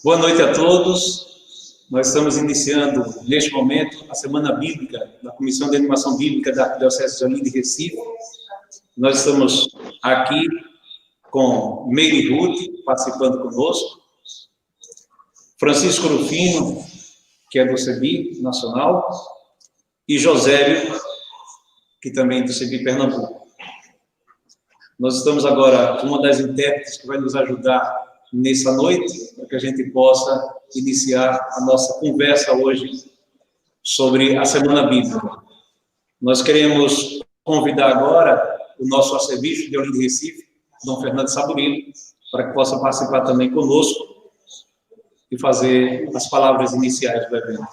Boa noite a todos. Nós estamos iniciando, neste momento, a Semana Bíblica da Comissão de Animação Bíblica da Arquidiocese de Olinda e Recife. Nós estamos aqui com Meire Ruth, participando conosco, Francisco Rufino, que é do CEBI Nacional, e Josélio, que também é do CEBI Pernambuco. Nós estamos agora com uma das intérpretes que vai nos ajudar nessa noite, para que a gente possa iniciar a nossa conversa hoje sobre a Semana Bíblica. Nós queremos convidar agora o nosso arcebispo de Olinda e Recife, Dom Fernando Saburino, para que possa participar também conosco e fazer as palavras iniciais do evento.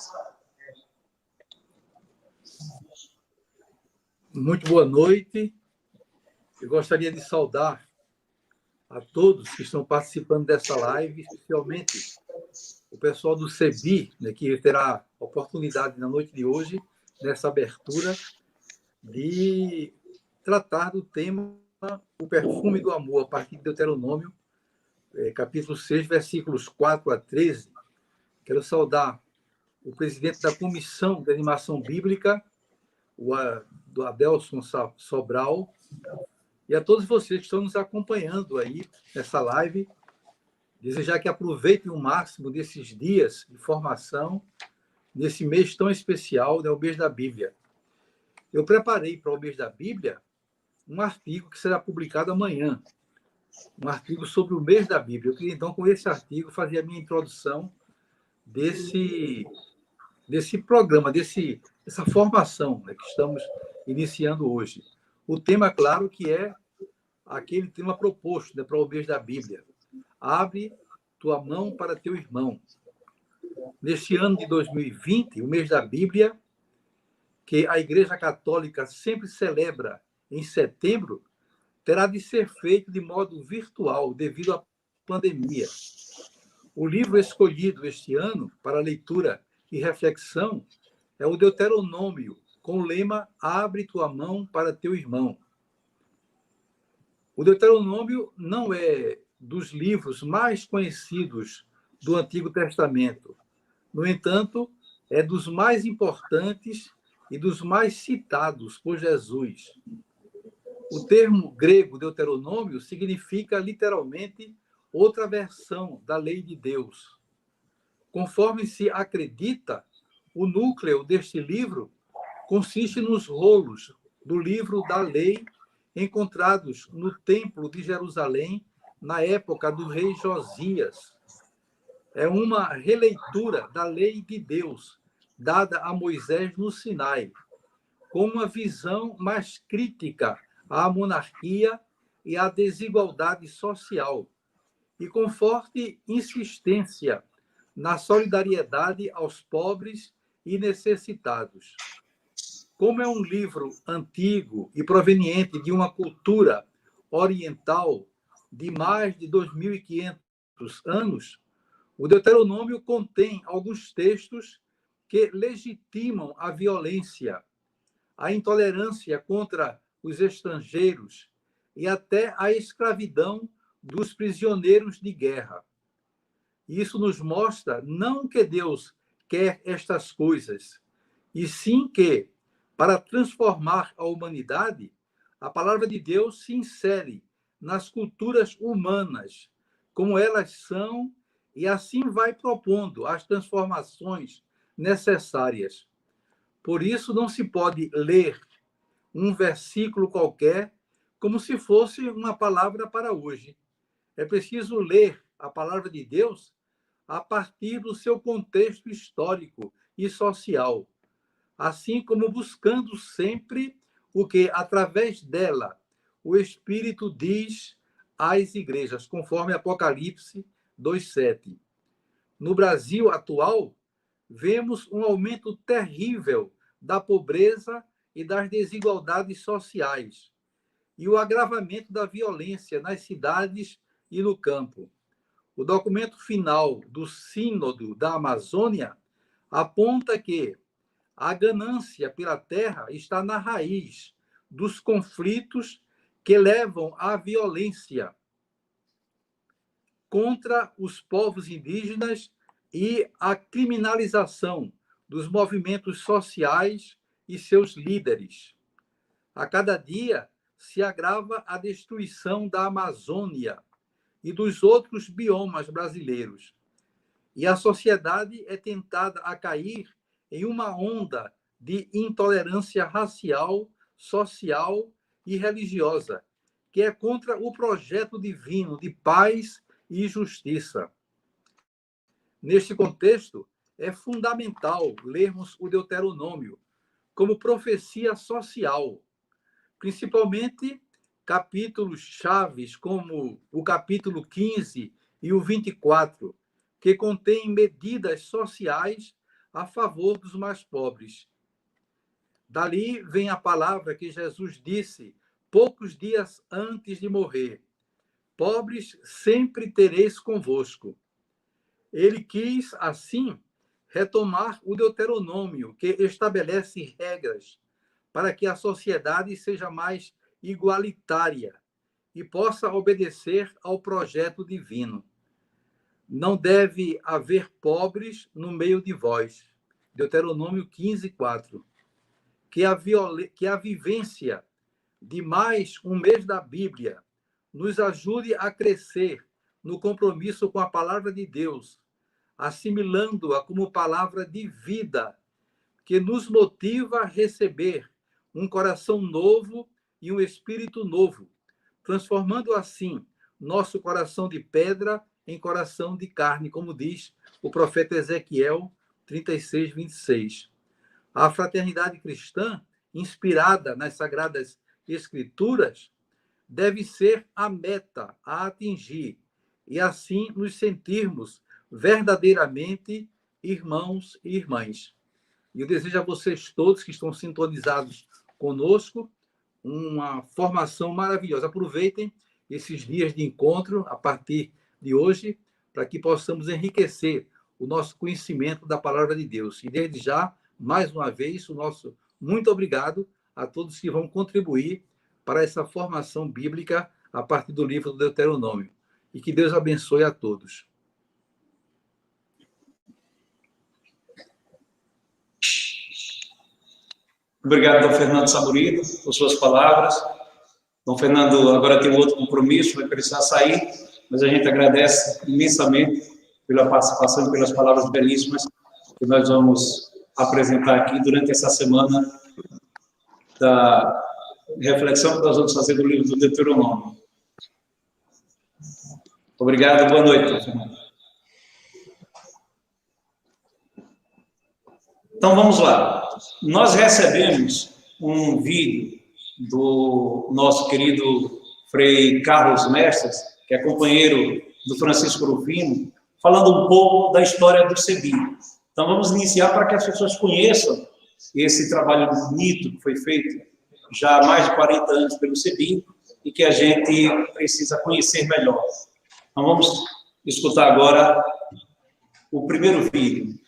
Muito boa noite. Eu gostaria de saudar a todos que estão participando dessa live, especialmente o pessoal do CEBI, né, que terá a oportunidade na noite de hoje, nessa abertura, de tratar do tema O Perfume do Amor, a partir de Deuteronômio, capítulo 6, versículos 4 a 13. Quero saudar o presidente da Comissão de Animação Bíblica, do Adelson Sobral, e a todos vocês que estão nos acompanhando aí nessa live, desejar que aproveitem o máximo desses dias de formação, nesse mês tão especial, né, o mês da Bíblia. Eu preparei para o mês da Bíblia um artigo que será publicado amanhã, um artigo sobre o mês da Bíblia. Eu queria, então, com esse artigo, fazer a minha introdução desse programa, dessa formação, né, que estamos iniciando hoje. O tema, claro, que é aquele tema proposto, né, para o mês da Bíblia. Abre tua mão para teu irmão. Neste ano de 2020, o mês da Bíblia, que a Igreja Católica sempre celebra em setembro, terá de ser feito de modo virtual devido à pandemia. O livro escolhido este ano para leitura e reflexão é o Deuteronômio, com o lema Abre tua mão para teu irmão. O Deuteronômio não é dos livros mais conhecidos do Antigo Testamento. No entanto, é dos mais importantes e dos mais citados por Jesus. O termo grego Deuteronômio significa literalmente outra versão da lei de Deus. Conforme se acredita, o núcleo deste livro consiste nos rolos do livro da lei encontrados no Templo de Jerusalém na época do rei Josias. É uma releitura da lei de Deus dada a Moisés no Sinai, com uma visão mais crítica à monarquia e à desigualdade social, e com forte insistência na solidariedade aos pobres e necessitados. Como é um livro antigo e proveniente de uma cultura oriental de mais de 2.500 anos, o Deuteronômio contém alguns textos que legitimam a violência, a intolerância contra os estrangeiros e até a escravidão dos prisioneiros de guerra. Isso nos mostra não que Deus quer estas coisas, e sim que, para transformar a humanidade, a palavra de Deus se insere nas culturas humanas, como elas são, e assim vai propondo as transformações necessárias. Por isso, não se pode ler um versículo qualquer como se fosse uma palavra para hoje. É preciso ler a palavra de Deus a partir do seu contexto histórico e social, assim como buscando sempre o que, através dela, o Espírito diz às igrejas, conforme Apocalipse 2:7. No Brasil atual, vemos um aumento terrível da pobreza e das desigualdades sociais e o agravamento da violência nas cidades e no campo. O documento final do Sínodo da Amazônia aponta que a ganância pela terra está na raiz dos conflitos que levam à violência contra os povos indígenas e à criminalização dos movimentos sociais e seus líderes. A cada dia se agrava a destruição da Amazônia e dos outros biomas brasileiros. E a sociedade é tentada a cair em uma onda de intolerância racial, social e religiosa, que é contra o projeto divino de paz e justiça. Neste contexto, é fundamental lermos o Deuteronômio como profecia social, principalmente capítulos chaves como o capítulo 15 e o 24, que contêm medidas sociais a favor dos mais pobres. Dali vem a palavra que Jesus disse poucos dias antes de morrer: pobres sempre tereis convosco. Ele quis, assim, retomar o Deuteronômio, que estabelece regras para que a sociedade seja mais igualitária e possa obedecer ao projeto divino. Não deve haver pobres no meio de vós. Deuteronômio 15, 4. Que a vivência de mais um mês da Bíblia nos ajude a crescer no compromisso com a palavra de Deus, assimilando-a como palavra de vida, que nos motiva a receber um coração novo e um espírito novo, transformando assim nosso coração de pedra em coração de carne, como diz o profeta Ezequiel 36, 26. A fraternidade cristã, inspirada nas Sagradas Escrituras, deve ser a meta a atingir e assim nos sentirmos verdadeiramente irmãos e irmãs. E eu desejo a vocês todos que estão sintonizados conosco uma formação maravilhosa. Aproveitem esses dias de encontro a partir de hoje para que possamos enriquecer o nosso conhecimento da palavra de Deus. E desde já, mais uma vez, o nosso muito obrigado a todos que vão contribuir para essa formação bíblica a partir do livro do Deuteronômio. E que Deus abençoe a todos. Obrigado, Dom Fernando Saburido, por suas palavras. Dom Fernando agora tem um outro compromisso, vai precisar sair, mas a gente agradece imensamente pela participação e pelas palavras belíssimas que nós vamos apresentar aqui durante essa semana da reflexão que nós vamos fazer do livro do Deuteronômio. Obrigado, boa noite, Dom Fernando. Então, vamos lá. Nós recebemos um vídeo do nosso querido Frei Carlos Mestres, que é companheiro do Francisco Rufino, falando um pouco da história do CEBI. Então, vamos iniciar para que as pessoas conheçam esse trabalho bonito que foi feito já há mais de 40 anos pelo CEBI e que a gente precisa conhecer melhor. Então, vamos escutar agora o primeiro vídeo.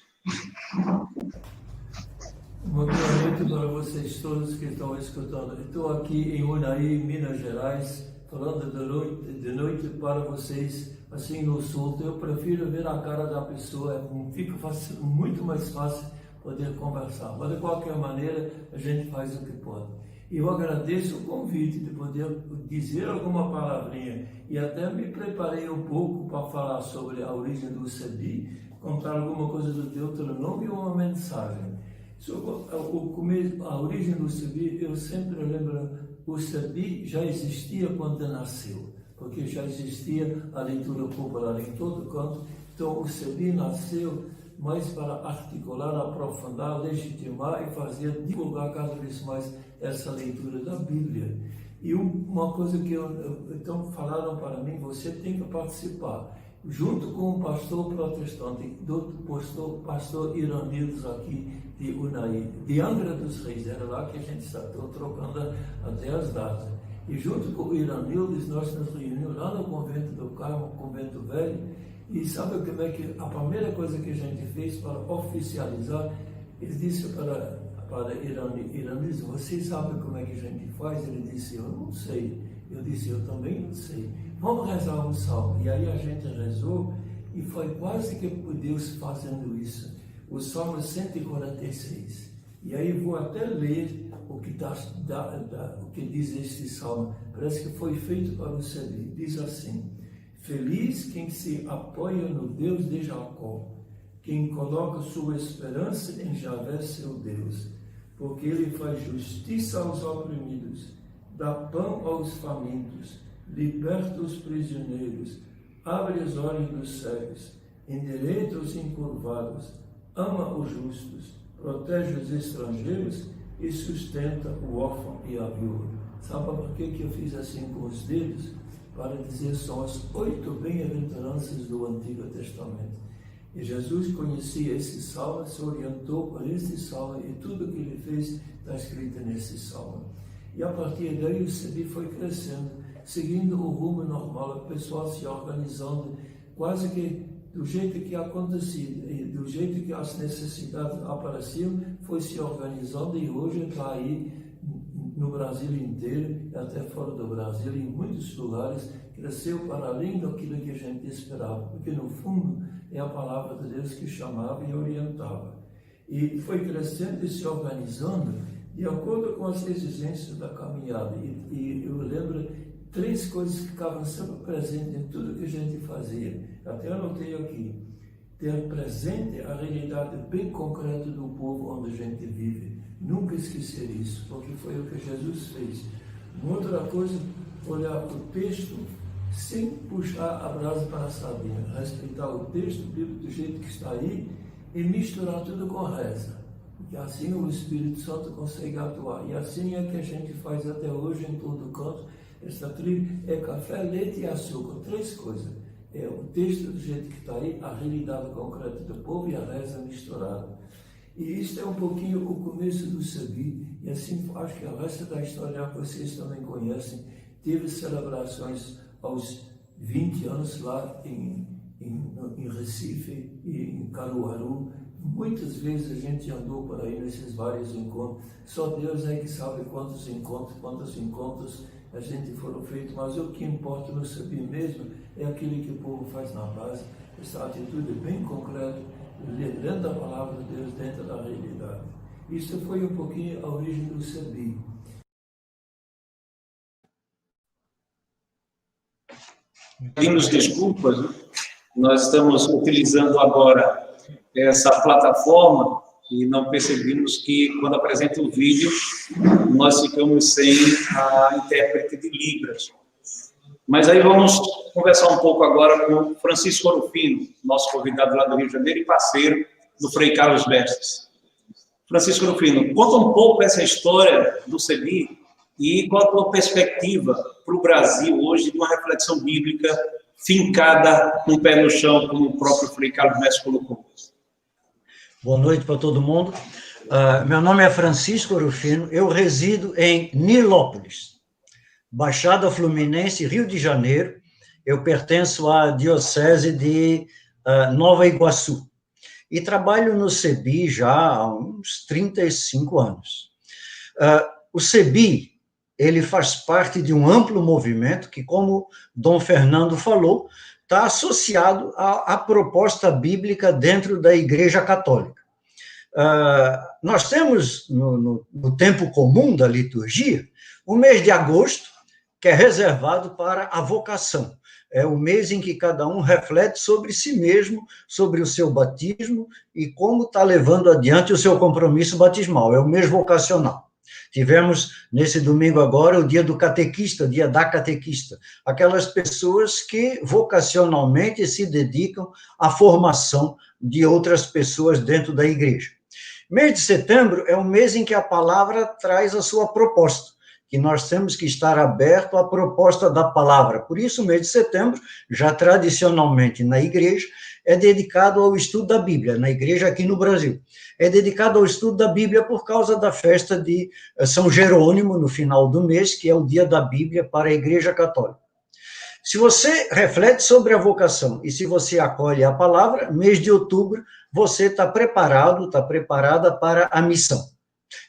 Uma boa noite para vocês todos que estão escutando. Estou aqui em Unai, Minas Gerais, falando de noite para vocês, assim no solto. Eu prefiro ver a cara da pessoa, fica muito mais fácil poder conversar. Mas, de qualquer maneira, a gente faz o que pode. E eu agradeço o convite de poder dizer alguma palavrinha. E até me preparei um pouco para falar sobre a origem do CEBI, contar alguma coisa do Deuteronômio e uma mensagem. A origem do CEBI, eu sempre lembro, o CEBI já existia quando nasceu, porque já existia a leitura popular em todo canto. Então, o CEBI nasceu mais para articular, aprofundar, legitimar e fazer, divulgar cada vez mais essa leitura da Bíblia. E uma coisa que então falaram para mim, você tem que participar, junto com o pastor protestante, do pastor Iranildes aqui de Unai, de Angra dos Reis, era lá que a gente está trocando até as datas. E junto com o Iranildes, nós nos reunimos lá no convento do Carmo, convento velho, E sabe como é que a primeira coisa que a gente fez para oficializar, ele disse para Iranis, você sabe como é que a gente faz? Ele disse, eu não sei. Eu disse, eu também não sei. Vamos rezar um salmo. E aí a gente rezou, e foi quase que Deus fazendo isso. O Salmo 146. E aí vou até ler o que diz este salmo. Parece que foi feito para o CB. Diz assim: feliz quem se apoia no Deus de Jacó, quem coloca sua esperança em Javé, seu Deus, porque ele faz justiça aos oprimidos, dá pão aos famintos, liberta os prisioneiros, abre os olhos dos cegos, endireita os encurvados, ama os justos, protege os estrangeiros e sustenta o órfão e a viúva. Sabe por que eu fiz assim com os dedos? Para dizer, são as 8 bem-aventuranças do Antigo Testamento. E Jesus conhecia esse salmo, se orientou por esse salmo, e tudo que ele fez está escrito nesse salmo. E a partir daí o CEBI foi crescendo, seguindo o rumo normal, o pessoal se organizando, quase que do jeito que acontecia, do jeito que as necessidades apareciam, foi se organizando, e hoje está aí no Brasil inteiro, até fora do Brasil, em muitos lugares, cresceu para além daquilo que a gente esperava, porque no fundo é a palavra de Deus que chamava e orientava. E foi crescendo e se organizando de acordo com as exigências da caminhada. E eu lembro 3 coisas que ficavam sempre presentes em tudo que a gente fazia. Até anotei aqui: ter presente a realidade bem concreta do povo onde a gente vive. Nunca esquecer isso, porque foi o que Jesus fez. Uma outra coisa, olhar o texto sem puxar a brasa para a sardinha, respeitar o texto bíblico do jeito que está aí e misturar tudo com reza. E assim o Espírito Santo consegue atuar. E assim é que a gente faz até hoje em todo canto. Esta tribo é café, leite e açúcar, 3 coisas. É o texto do jeito que está aí, a realidade concreta do povo e a reza misturada. E isto é um pouquinho o começo do CEBI, e assim acho que o resto da história que vocês também conhecem. Teve celebrações aos 20 anos lá em Recife e em Caruaru. Muitas vezes a gente andou por aí nesses vários encontros. Só Deus é que sabe quantos encontros a gente foram feitos, mas o que importa no CEBI mesmo é aquilo que o povo faz na base, essa atitude bem concreta, lembrando a palavra de Deus dentro da realidade. Isso foi um pouquinho a origem do CEBI. Pedimos desculpas, né? Nós estamos utilizando agora essa plataforma e não percebemos que, quando apresenta o vídeo, nós ficamos sem a intérprete de Libras. Mas aí vamos conversar um pouco agora com Francisco Orofino, nosso convidado lá do Rio de Janeiro e parceiro do Frei Carlos Bestes. Francisco Orofino, conta um pouco essa história do CEBI e qual a tua perspectiva para o Brasil hoje de uma reflexão bíblica fincada com o pé no chão, como o próprio Frei Carlos Bestes colocou. Boa noite para todo mundo. Meu nome é Francisco Orofino, eu resido em Nilópolis, Baixada Fluminense, Rio de Janeiro. Eu pertenço à Diocese de Nova Iguaçu e trabalho no CEBI já há uns 35 anos. O CEBI, ele faz parte de um amplo movimento que, como Dom Fernando falou, está associado à proposta bíblica dentro da Igreja Católica. Nós temos, no tempo comum da liturgia, o mês de agosto, que é reservado para a vocação. É o mês em que cada um reflete sobre si mesmo, sobre o seu batismo e como está levando adiante o seu compromisso batismal. É o mês vocacional. Tivemos, nesse domingo agora, o dia do catequista, o dia da catequista. Aquelas pessoas que vocacionalmente se dedicam à formação de outras pessoas dentro da igreja. Mês de setembro é o mês em que a palavra traz a sua proposta, que nós temos que estar abertos à proposta da palavra. Por isso, o mês de setembro, já tradicionalmente na igreja, é dedicado ao estudo da Bíblia, na igreja aqui no Brasil. É dedicado ao estudo da Bíblia por causa da festa de São Jerônimo, no final do mês, que é o dia da Bíblia para a Igreja Católica. Se você reflete sobre a vocação e se você acolhe a palavra, mês de outubro, você está preparado, está preparada para a missão.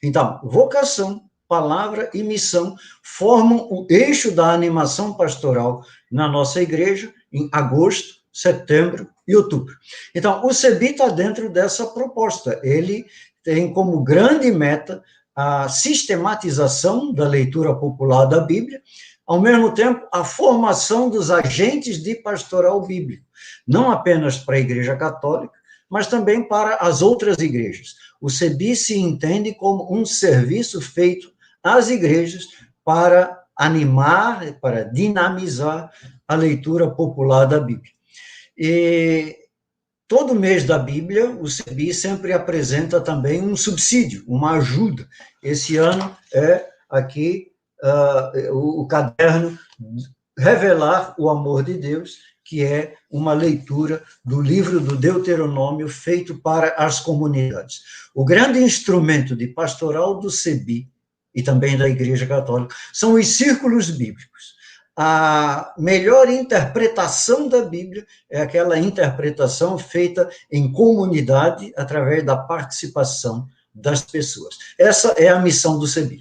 Então, vocação, palavra e missão formam o eixo da animação pastoral na nossa igreja em agosto, setembro e outubro. Então, o CEBI está dentro dessa proposta. Ele tem como grande meta a sistematização da leitura popular da Bíblia, ao mesmo tempo, a formação dos agentes de pastoral bíblico, não apenas para a Igreja Católica, mas também para as outras igrejas. O CEBI se entende como um serviço feito às igrejas para animar, para dinamizar a leitura popular da Bíblia. E todo mês da Bíblia, o CEBI sempre apresenta também um subsídio, uma ajuda. Esse ano é aqui o caderno Revelar o Amor de Deus, que é uma leitura do livro do Deuteronômio feito para as comunidades. O grande instrumento de pastoral do CEBI e também da Igreja Católica são os círculos bíblicos. A melhor interpretação da Bíblia é aquela interpretação feita em comunidade através da participação das pessoas. Essa é a missão do CEBI.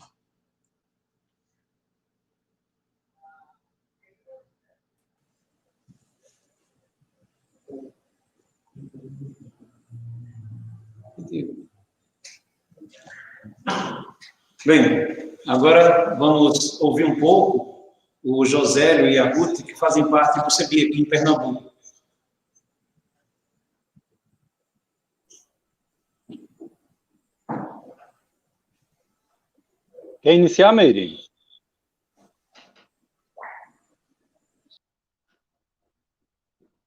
Bem, agora vamos ouvir um pouco o Josélio e a Ruth, que fazem parte do CEBI aqui em Pernambuco. Quer iniciar, Meire?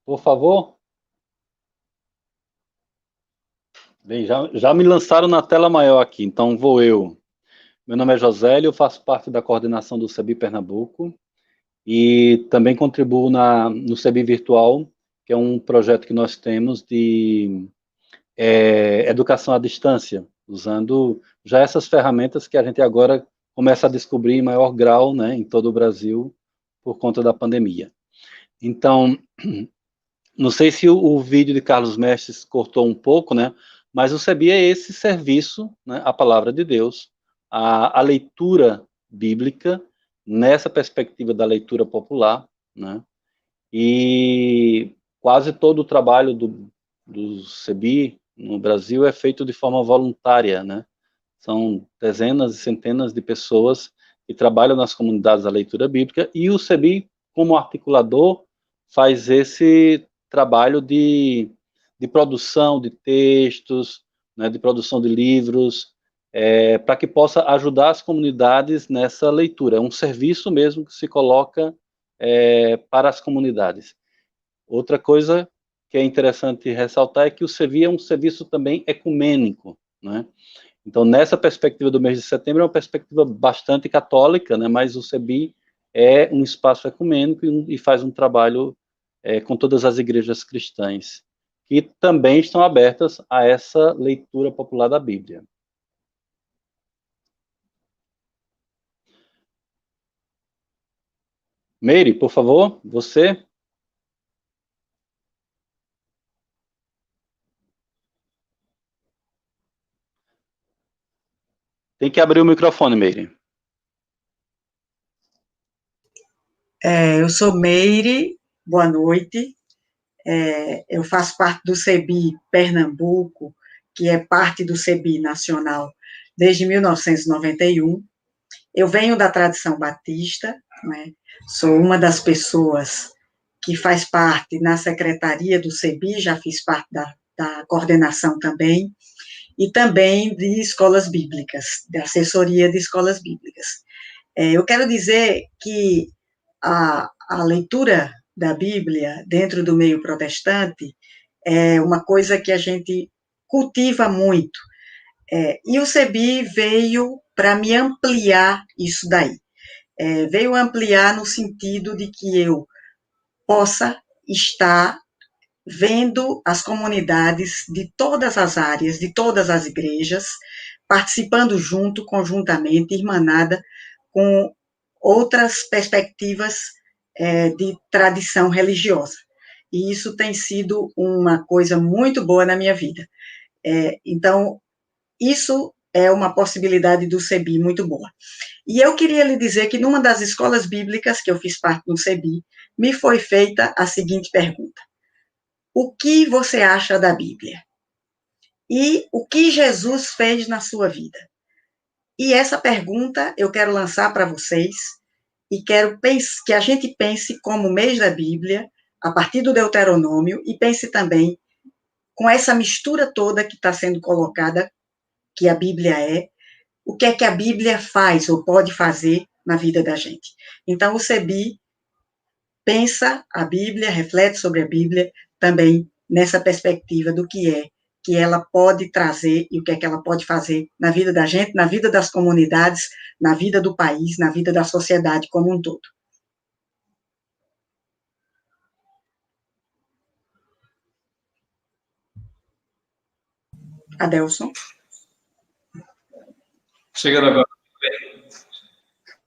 Por favor. Bem, já me lançaram na tela maior aqui, então vou eu. Meu nome é Josélio, eu faço parte da coordenação do CEBI Pernambuco e também contribuo no CEBI Virtual, que é um projeto que nós temos de educação à distância, usando já essas ferramentas que a gente agora começa a descobrir em maior grau, né, em todo o Brasil, por conta da pandemia. Então, não sei se o vídeo de Carlos Mestres cortou um pouco, né, mas o CEBI é esse serviço, né, a palavra de Deus, a leitura bíblica, nessa perspectiva da leitura popular, né, e quase todo o trabalho do CEBI no Brasil é feito de forma voluntária, né, são dezenas e centenas de pessoas que trabalham nas comunidades da leitura bíblica, e o CEBI, como articulador, faz esse trabalho de produção de textos, né, de produção de livros, para que possa ajudar as comunidades nessa leitura. É um serviço mesmo que se coloca para as comunidades. Outra coisa que é interessante ressaltar é que o CEBI é um serviço também ecumênico, né? Então, nessa perspectiva do mês de setembro, é uma perspectiva bastante católica, né? Mas o CEBI é um espaço ecumênico e faz um trabalho com todas as igrejas cristãs, que também estão abertas a essa leitura popular da Bíblia. Meire, por favor, você. Tem que abrir o microfone, Meire. Eu sou Meire, boa noite. Eu faço parte do CEBI Pernambuco, que é parte do CEBI Nacional desde 1991. Eu venho da tradição batista, né? Sou uma das pessoas que faz parte na secretaria do CEBI, já fiz parte da coordenação também, e também de escolas bíblicas, de assessoria de escolas bíblicas. Eu quero dizer que a leitura da Bíblia dentro do meio protestante é uma coisa que a gente cultiva muito, e o CEBI veio para me ampliar isso daí. Veio ampliar no sentido de que eu possa estar vendo as comunidades de todas as áreas, de todas as igrejas, participando conjuntamente, irmanada, com outras perspectivas de tradição religiosa. E isso tem sido uma coisa muito boa na minha vida. Então, isso é uma possibilidade do CEBI muito boa. E eu queria lhe dizer que numa das escolas bíblicas que eu fiz parte no CEBI, me foi feita a seguinte pergunta: o que você acha da Bíblia? E o que Jesus fez na sua vida? E essa pergunta eu quero lançar para vocês, e quero que a gente pense como mês da Bíblia, a partir do Deuteronômio, e pense também com essa mistura toda que está sendo colocada, que a Bíblia o que é que a Bíblia faz ou pode fazer na vida da gente. Então, o CEBI pensa a Bíblia, reflete sobre a Bíblia, também nessa perspectiva do que ela pode trazer e o que é que ela pode fazer na vida da gente, na vida das comunidades, na vida do país, na vida da sociedade como um todo. Adelson? Chegando agora.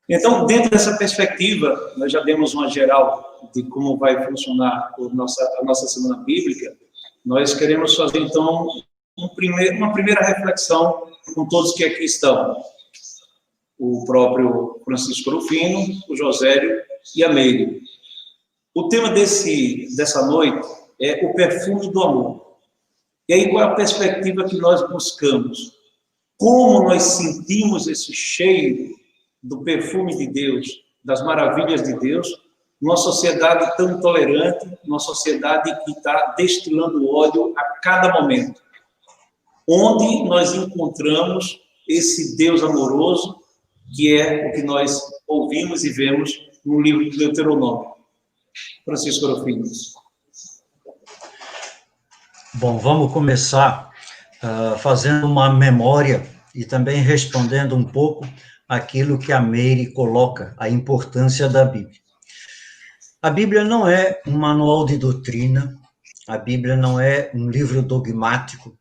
Então, dentro dessa perspectiva, nós já demos uma geral de como vai funcionar a nossa semana bíblica. Nós queremos fazer, então, uma primeira reflexão com todos que aqui estão. O próprio Francisco Rufino, o Josélio e a Meire. O tema dessa noite é o perfume do amor. E aí, qual é a perspectiva que nós buscamos? Como nós sentimos esse cheiro do perfume de Deus, das maravilhas de Deus, numa sociedade tão intolerante, numa sociedade que está destilando ódio a cada momento. Onde nós encontramos esse Deus amoroso, que é o que nós ouvimos e vemos no livro do Deuteronômio. Francisco Rufino. Bom, vamos começar fazendo uma memória e também respondendo um pouco aquilo que a Meire coloca, a importância da Bíblia. A Bíblia não é um manual de doutrina, a Bíblia não é um livro dogmático,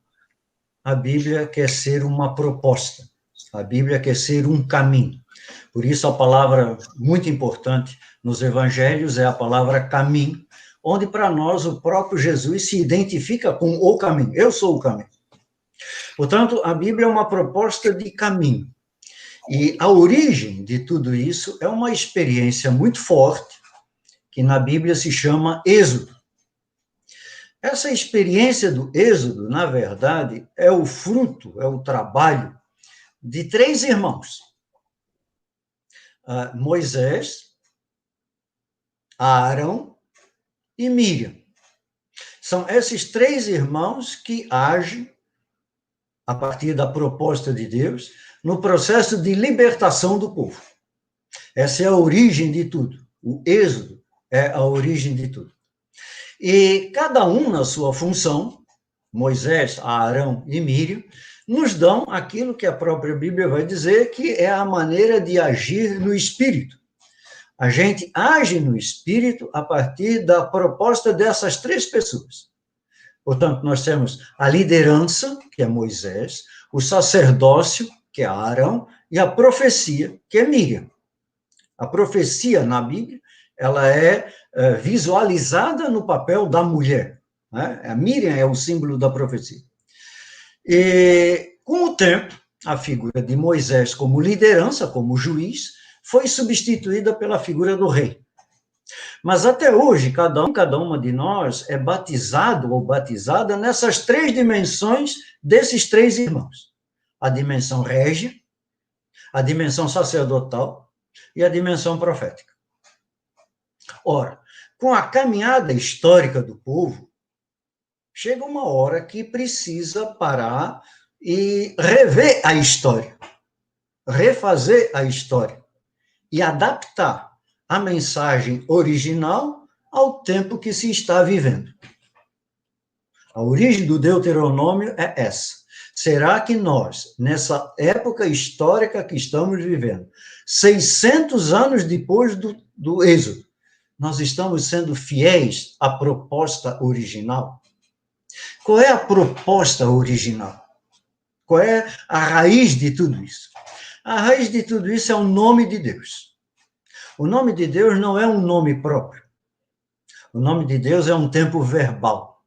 a Bíblia quer ser uma proposta, a Bíblia quer ser um caminho. Por isso a palavra muito importante nos evangelhos é a palavra caminho, onde para nós o próprio Jesus se identifica com o caminho. Eu sou o caminho. Portanto, a Bíblia é uma proposta de caminho. E a origem de tudo isso é uma experiência muito forte, que na Bíblia se chama Êxodo. Essa experiência do Êxodo, na verdade, é o fruto, é o trabalho de 3 irmãos. Moisés, Arão e Miriam. São esses 3 irmãos que agem, a partir da proposta de Deus, no processo de libertação do povo. Essa é a origem de tudo. O Êxodo é a origem de tudo. E cada um na sua função, Moisés, Arão e Miriam, nos dão aquilo que a própria Bíblia vai dizer que é a maneira de agir no Espírito. A gente age no Espírito a partir da proposta dessas 3 pessoas. Portanto, nós temos a liderança, que é Moisés, o sacerdócio, que é Arão, e a profecia, que é Miriam. A profecia na Bíblia, ela é visualizada no papel da mulher. Né? A Miriam é o símbolo da profecia. E, com o tempo, a figura de Moisés como liderança, como juiz, foi substituída pela figura do rei. Mas até hoje, cada uma de nós é batizado ou batizada nessas 3 dimensões desses 3 irmãos. A dimensão régia, a dimensão sacerdotal e a dimensão profética. Ora, com a caminhada histórica do povo, chega uma hora que precisa parar e rever a história, refazer a história e adaptar a mensagem original ao tempo que se está vivendo. A origem do Deuteronômio é essa. Será que nós, nessa época histórica que estamos vivendo, 600 anos depois do Êxodo, nós estamos sendo fiéis à proposta original? Qual é a proposta original? Qual é a raiz de tudo isso? A raiz de tudo isso é o nome de Deus. O nome de Deus não é um nome próprio. O nome de Deus é um tempo verbal.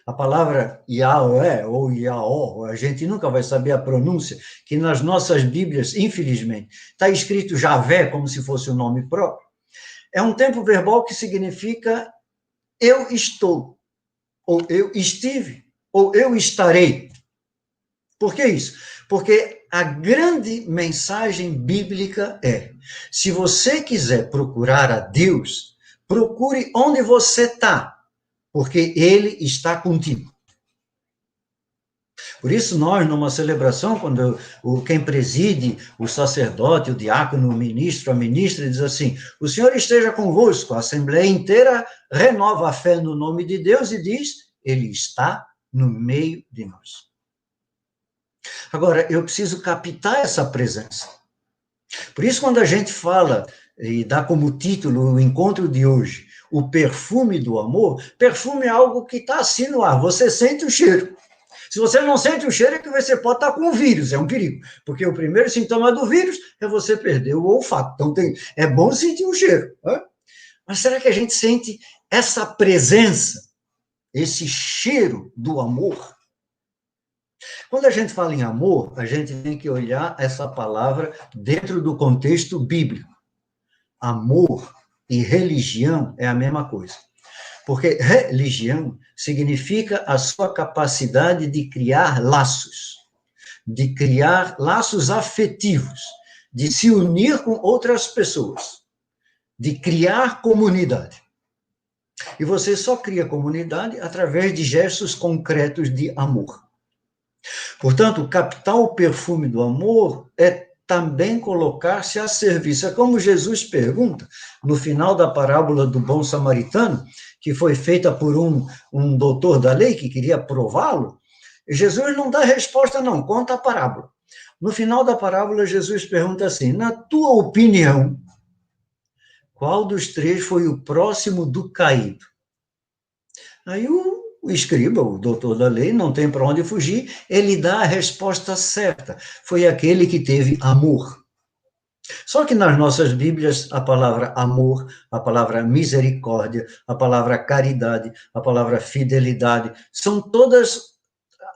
A palavra Yahweh ou Yahó, a gente nunca vai saber a pronúncia, que nas nossas Bíblias, infelizmente, está escrito Javé como se fosse um nome próprio. É um tempo verbal que significa eu estou, ou eu estive, ou eu estarei. Por que isso? Porque a grande mensagem bíblica é, se você quiser procurar a Deus, procure onde você está, porque Ele está contigo. Por isso, nós, numa celebração, quando quem preside, o sacerdote, o diácono, o ministro, a ministra, diz assim, o Senhor esteja convosco, a Assembleia inteira renova a fé no nome de Deus e diz, Ele está no meio de nós. Agora, eu preciso captar essa presença. Por isso, quando a gente fala, e dá como título o encontro de hoje, o perfume do amor, perfume é algo que está assim no ar, você sente o cheiro. Se você não sente o cheiro, é que você pode estar com o vírus, é um perigo. Porque o primeiro sintoma do vírus é você perder o olfato. Então, é bom sentir o cheiro. Né? Mas será que a gente sente essa presença, esse cheiro do amor? Quando a gente fala em amor, a gente tem que olhar essa palavra dentro do contexto bíblico. Amor e religião é a mesma coisa. Porque religião significa a sua capacidade de criar laços afetivos, de se unir com outras pessoas, de criar comunidade. E você só cria comunidade através de gestos concretos de amor. Portanto, captar o perfume do amor é também colocar-se a serviço. É como Jesus pergunta, no final da parábola do bom samaritano, que foi feita por um doutor da lei que queria prová-lo, Jesus não dá resposta, não, conta a parábola. No final da parábola, Jesus pergunta assim, na tua opinião, qual dos três foi o próximo do caído? Aí o escriba, o doutor da lei, não tem para onde fugir, ele dá a resposta certa. Foi aquele que teve amor. Só que nas nossas Bíblias, a palavra amor, a palavra misericórdia, a palavra caridade, a palavra fidelidade, são todas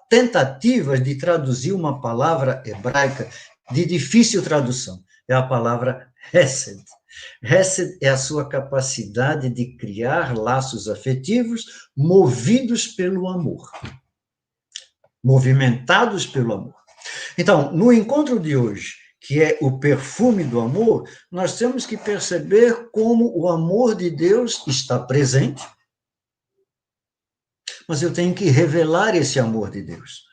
tentativas de traduzir uma palavra hebraica de difícil tradução. É a palavra hesed. Hesed é a sua capacidade de criar laços afetivos movidos pelo amor. Movimentados pelo amor. Então, no encontro de hoje, que é o perfume do amor, nós temos que perceber como o amor de Deus está presente, mas eu tenho que revelar esse amor de Deus.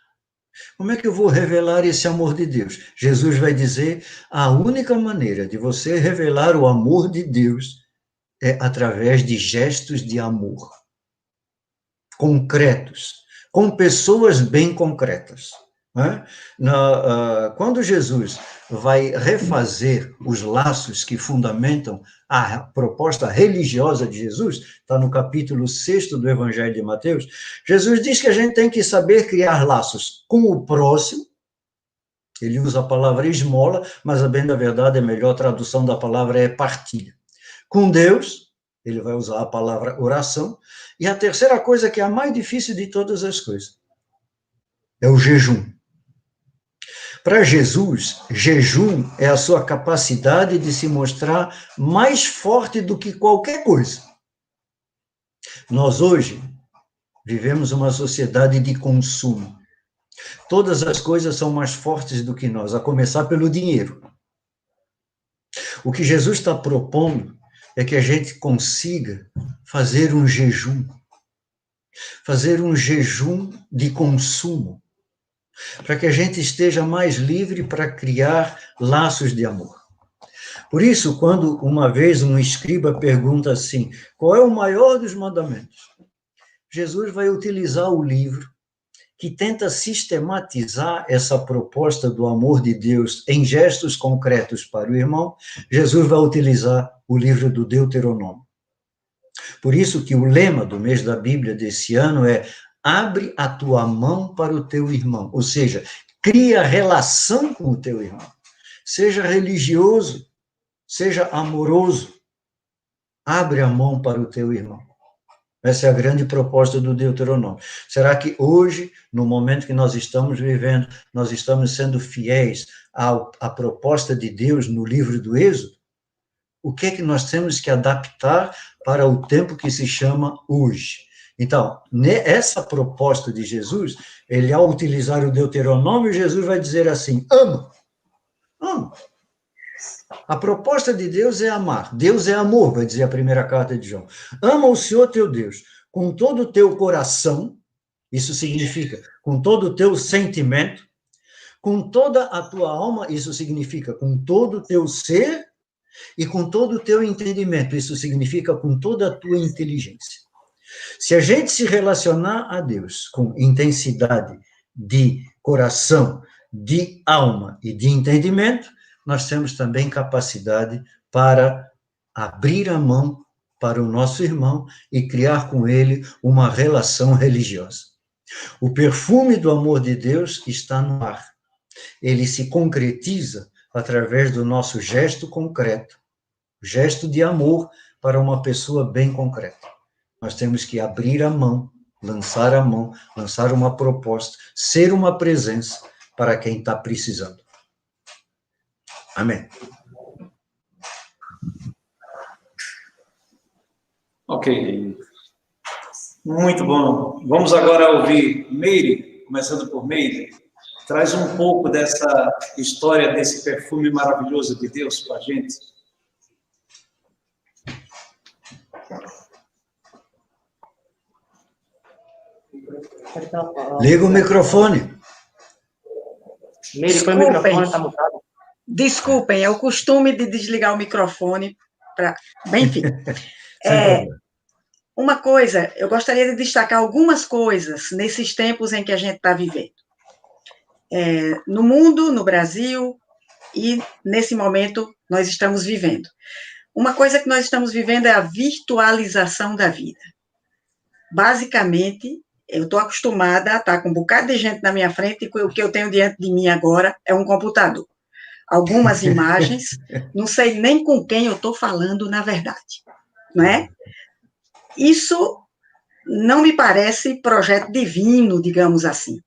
Como é que eu vou revelar esse amor de Deus? Jesus vai dizer, a única maneira de você revelar o amor de Deus é através de gestos de amor, concretos, com pessoas bem concretas. Né? Quando Jesus vai refazer os laços que fundamentam a proposta religiosa de Jesus, está no capítulo 6 do Evangelho de Mateus, Jesus diz que a gente tem que saber criar laços com o próximo, ele usa a palavra esmola, mas a bem da verdade a melhor tradução da palavra é partilha. Com Deus, ele vai usar a palavra oração, e a terceira coisa que é a mais difícil de todas as coisas, é o jejum. Para Jesus, jejum é a sua capacidade de se mostrar mais forte do que qualquer coisa. Nós hoje vivemos uma sociedade de consumo. Todas as coisas são mais fortes do que nós, a começar pelo dinheiro. O que Jesus está propondo é que a gente consiga fazer um jejum de consumo, para que a gente esteja mais livre para criar laços de amor. Por isso, quando uma vez um escriba pergunta assim, qual é o maior dos mandamentos? Jesus vai utilizar o livro que tenta sistematizar essa proposta do amor de Deus em gestos concretos para o irmão. Jesus vai utilizar o livro do Deuteronômio. Por isso que o lema do mês da Bíblia desse ano é abre a tua mão para o teu irmão, ou seja, cria relação com o teu irmão. Seja religioso, seja amoroso, abre a mão para o teu irmão. Essa é a grande proposta do Deuteronômio. Será que hoje, no momento que nós estamos vivendo, nós estamos sendo fiéis à proposta de Deus no livro do Êxodo? O que é que nós temos que adaptar para o tempo que se chama hoje? Então, essa proposta de Jesus, ele ao utilizar o Deuteronômio, Jesus vai dizer assim, ama. A proposta de Deus é amar. Deus é amor, vai dizer a primeira carta de João. Ama o Senhor teu Deus com todo o teu coração, isso significa com todo o teu sentimento, com toda a tua alma, isso significa com todo o teu ser, e com todo o teu entendimento, isso significa com toda a tua inteligência. Se a gente se relacionar a Deus com intensidade de coração, de alma e de entendimento, nós temos também capacidade para abrir a mão para o nosso irmão e criar com ele uma relação religiosa. O perfume do amor de Deus está no ar. Ele se concretiza através do nosso gesto concreto, gesto de amor para uma pessoa bem concreta. Nós temos que abrir a mão, lançar uma proposta, ser uma presença para quem está precisando. Amém. Ok. Muito bom. Vamos agora ouvir Meire, começando por Meire. Traz um pouco dessa história, desse perfume maravilhoso de Deus para a gente. Liga o microfone. Meire, põe o microfone, está mutado. Desculpem, é o costume de desligar o microfone para... Bem, enfim. Uma coisa, eu gostaria de destacar algumas coisas nesses tempos em que a gente está vivendo. No mundo, no Brasil, e nesse momento nós estamos vivendo. Uma coisa que nós estamos vivendo é a virtualização da vida. Basicamente, eu estou acostumada a estar com um bocado de gente na minha frente e o que eu tenho diante de mim agora é um computador. Algumas imagens, não sei nem com quem eu estou falando, na verdade. Não é? Isso não me parece projeto divino, digamos assim.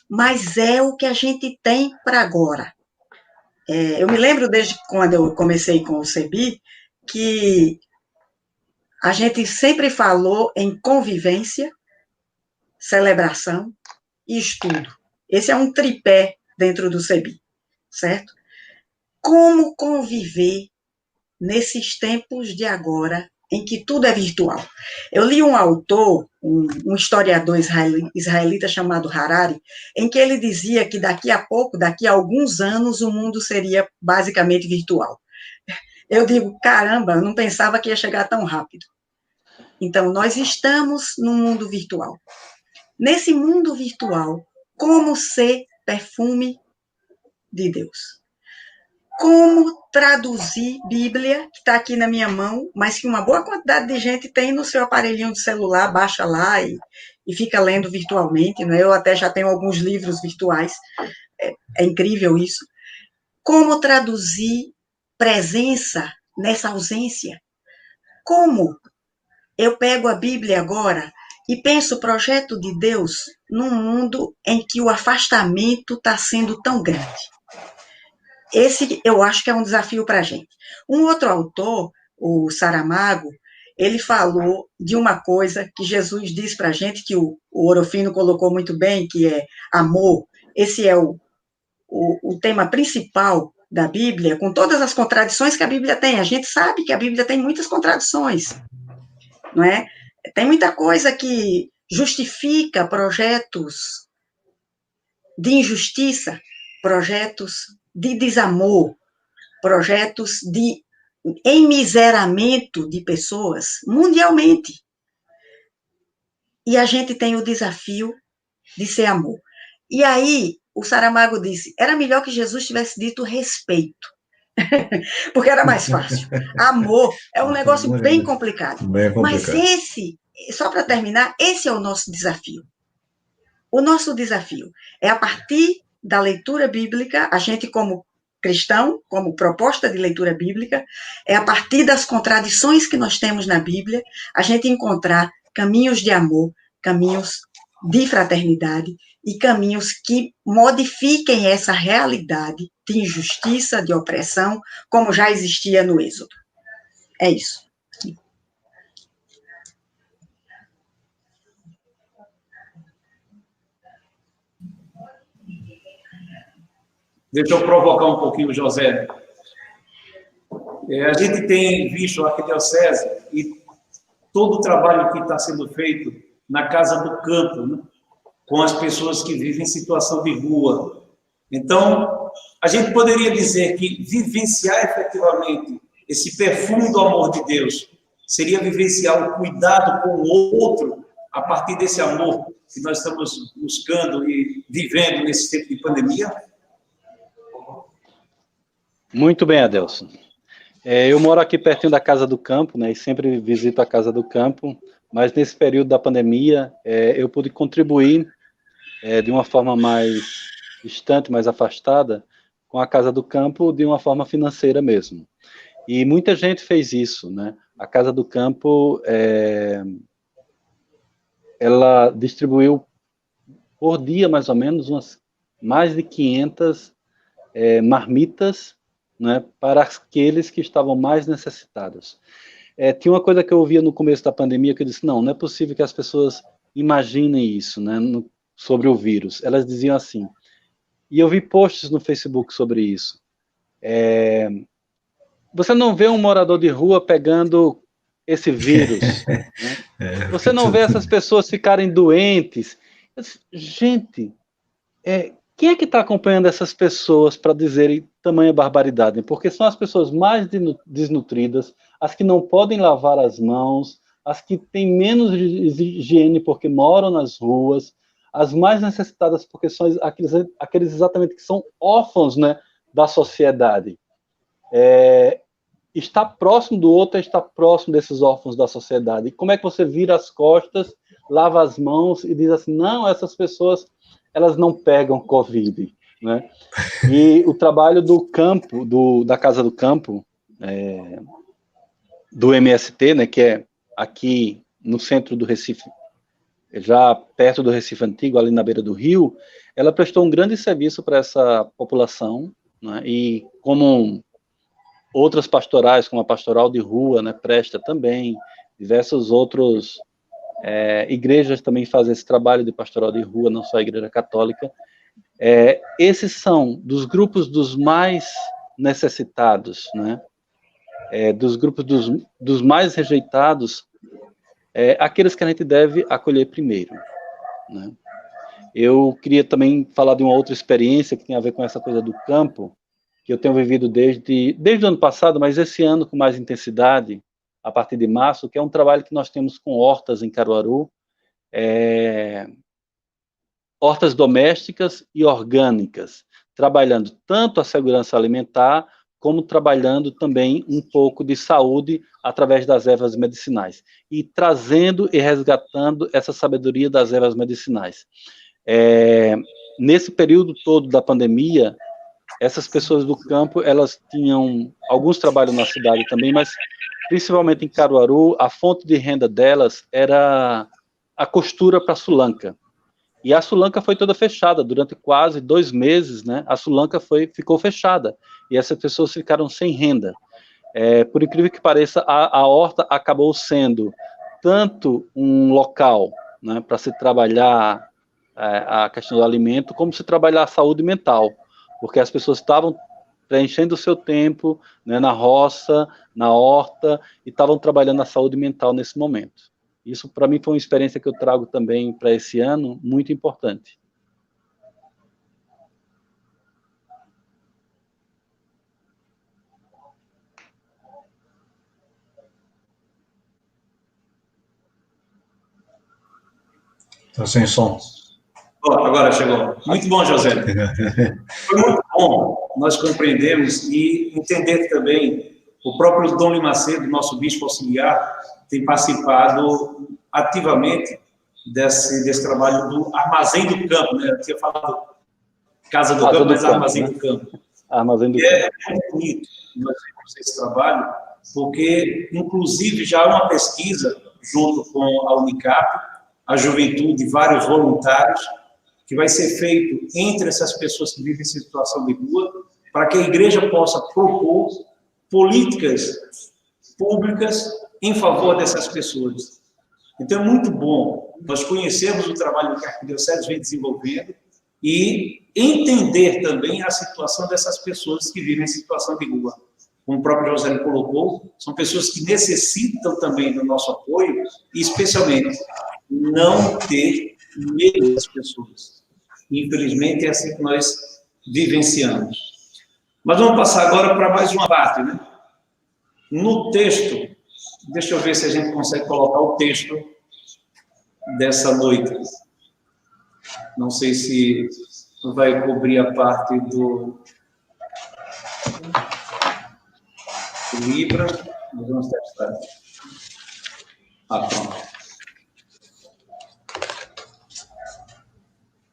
Mas é o que a gente tem para agora. Eu me lembro desde quando eu comecei com o CEBI, que a gente sempre falou em convivência, celebração e estudo. Esse é um tripé dentro do CEBI, certo? Como conviver nesses tempos de agora, em que tudo é virtual? Eu li um autor, um historiador israelita chamado Harari, em que ele dizia que daqui a pouco, daqui a alguns anos, o mundo seria basicamente virtual. Eu digo, caramba, eu não pensava que ia chegar tão rápido. Então, nós estamos num mundo virtual. Nesse mundo virtual, como ser perfume de Deus? Como traduzir Bíblia, que está aqui na minha mão, mas que uma boa quantidade de gente tem no seu aparelhinho de celular, baixa lá e fica lendo virtualmente, né? Eu até já tenho alguns livros virtuais, é incrível isso. Como traduzir presença nessa ausência? Como eu pego a Bíblia agora e penso o projeto de Deus num mundo em que o afastamento está sendo tão grande? Esse, eu acho que é um desafio para a gente. Um outro autor, o Saramago, ele falou de uma coisa que Jesus diz para a gente, que o Orofino colocou muito bem, que é amor. Esse é o tema principal da Bíblia, com todas as contradições que a Bíblia tem. A gente sabe que a Bíblia tem muitas contradições, não é? Tem muita coisa que justifica projetos de injustiça, projetos de desamor, projetos de enmiseramento de pessoas mundialmente. E a gente tem o desafio de ser amor. E aí, o Saramago disse, era melhor que Jesus tivesse dito respeito, porque era mais fácil. Amor é um negócio bem complicado. Mas esse, só para terminar, esse é o nosso desafio. O nosso desafio é, a partir da leitura bíblica, a gente, como cristão, como proposta de leitura bíblica, é a partir das contradições que nós temos na Bíblia, a gente encontrar caminhos de amor, caminhos de fraternidade e caminhos que modifiquem essa realidade de injustiça, de opressão, como já existia no Êxodo. É isso. Deixa eu provocar um pouquinho o José. A gente tem visto a arquidiocese e todo o trabalho que está sendo feito na Casa do Campo, né, com as pessoas que vivem em situação de rua. Então, a gente poderia dizer que vivenciar efetivamente esse perfume do amor de Deus seria vivenciar o cuidado com o outro a partir desse amor que nós estamos buscando e vivendo nesse tempo de pandemia? Muito bem, Adelson. Eu moro aqui pertinho da Casa do Campo, né, e sempre visito a Casa do Campo, mas nesse período da pandemia, eu pude contribuir de uma forma mais distante, mais afastada, com a Casa do Campo, de uma forma financeira mesmo. E muita gente fez isso, né? A Casa do Campo, ela distribuiu por dia, mais ou menos, mais de 500 marmitas, né, para aqueles que estavam mais necessitados. Tinha uma coisa que eu ouvia no começo da pandemia, que eu disse, não é possível que as pessoas imaginem isso, né, sobre o vírus. Elas diziam assim, e eu vi posts no Facebook sobre isso, você não vê um morador de rua pegando esse vírus, né? Você não vê essas pessoas ficarem doentes. Eu disse, gente, quem é que está acompanhando essas pessoas para dizerem tamanha barbaridade? Porque são as pessoas mais desnutridas, as que não podem lavar as mãos, as que têm menos higiene porque moram nas ruas, as mais necessitadas porque são aqueles exatamente que são órfãos, né, da sociedade. Estar próximo do outro é estar próximo desses órfãos da sociedade. E como é que você vira as costas, lava as mãos e diz assim, não, essas pessoas, elas não pegam Covid, né? E o trabalho do campo, da Casa do Campo, do MST, né, que é aqui no centro do Recife, já perto do Recife Antigo, ali na beira do rio, ela prestou um grande serviço para essa população, né, e como outras pastorais, como a Pastoral de Rua, né, presta também, diversos outros igrejas também fazem esse trabalho de pastoral de rua, não só a Igreja Católica. Esses são dos grupos dos mais necessitados, né? Dos grupos dos mais rejeitados, aqueles que a gente deve acolher primeiro, né? Eu queria também falar de uma outra experiência que tem a ver com essa coisa do campo, que eu tenho vivido desde o ano passado, mas esse ano com mais intensidade, a partir de março, que é um trabalho que nós temos com hortas em Caruaru, hortas domésticas e orgânicas, trabalhando tanto a segurança alimentar, como trabalhando também um pouco de saúde através das ervas medicinais, e trazendo e resgatando essa sabedoria das ervas medicinais. Nesse período todo da pandemia, essas pessoas do campo, elas tinham alguns trabalhos na cidade também, mas principalmente em Caruaru, a fonte de renda delas era a costura para a Sulanca. E a Sulanca foi toda fechada, durante quase 2 meses, né, a Sulanca ficou fechada, e essas pessoas ficaram sem renda. Por incrível que pareça, a horta acabou sendo tanto um local, né, para se trabalhar a questão do alimento, como se trabalhar a saúde mental, porque as pessoas estavam preenchendo o seu tempo, né, na roça, na horta, e estavam trabalhando a saúde mental nesse momento. Isso, para mim, foi uma experiência que eu trago também para esse ano, muito importante. Está sem som. Agora chegou. Muito bom, José. Foi muito bom nós compreendemos e entender também o próprio Dom Lima Macedo, nosso bispo auxiliar, tem participado ativamente desse trabalho do Armazém do Campo, né? Eu tinha falado Casa do Campo, mas Armazém do Campo. Armazém do É muito bonito nós temos esse trabalho, porque, inclusive, já há uma pesquisa, junto com a Unicap, a juventude, vários voluntários, que vai ser feito entre essas pessoas que vivem em situação de rua, para que a igreja possa propor políticas públicas em favor dessas pessoas. Então, é muito bom nós conhecermos o trabalho que a Arquidiocese vem desenvolvendo e entender também a situação dessas pessoas que vivem em situação de rua. Como o próprio José colocou, são pessoas que necessitam também do nosso apoio e, especialmente, não ter medo das pessoas. Infelizmente, é assim que nós vivenciamos. Mas vamos passar agora para mais uma parte, né? No texto, deixa eu ver se a gente consegue colocar o texto dessa noite. Não sei se vai cobrir a parte do Libra. Nós vamos testar. Pronto.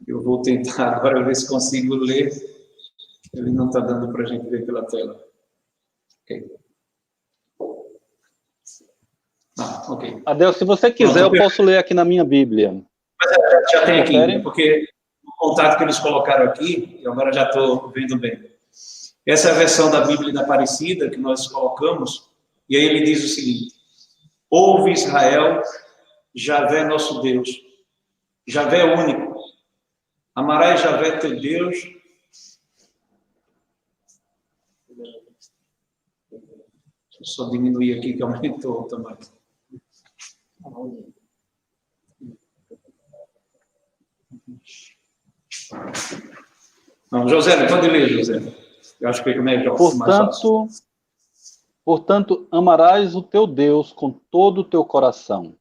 Eu vou tentar agora ver se consigo ler. Ele não está dando para a gente ver pela tela. Ok. Ok. Adel, se você quiser, eu posso ler aqui na minha Bíblia. Mas já tem aqui, né? Porque o contato que eles colocaram aqui, eu agora já estou vendo bem. Essa é a versão da Bíblia da Aparecida que nós colocamos, e aí ele diz o seguinte: ouve Israel, Javé nosso Deus, Javé é único, amarás Javé teu Deus. Deixa eu só diminuir aqui que aumentou também. Não, José, pode ler, José. Eu acho que é melhor. Portanto, amarás o teu Deus com todo o teu coração,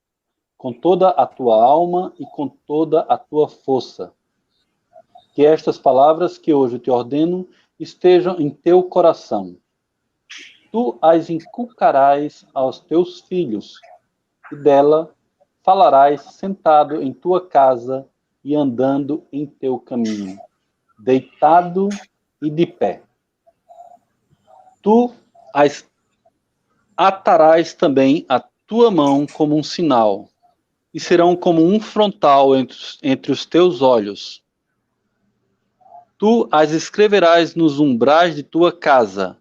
com toda a tua alma e com toda a tua força. Que estas palavras que hoje te ordeno estejam em teu coração. Tu as inculcarás aos teus filhos, e dela falarás sentado em tua casa e andando em teu caminho, deitado e de pé. Tu as atarás também a tua mão como um sinal, e serão como um frontal entre os teus olhos. Tu as escreverás nos umbrais de tua casa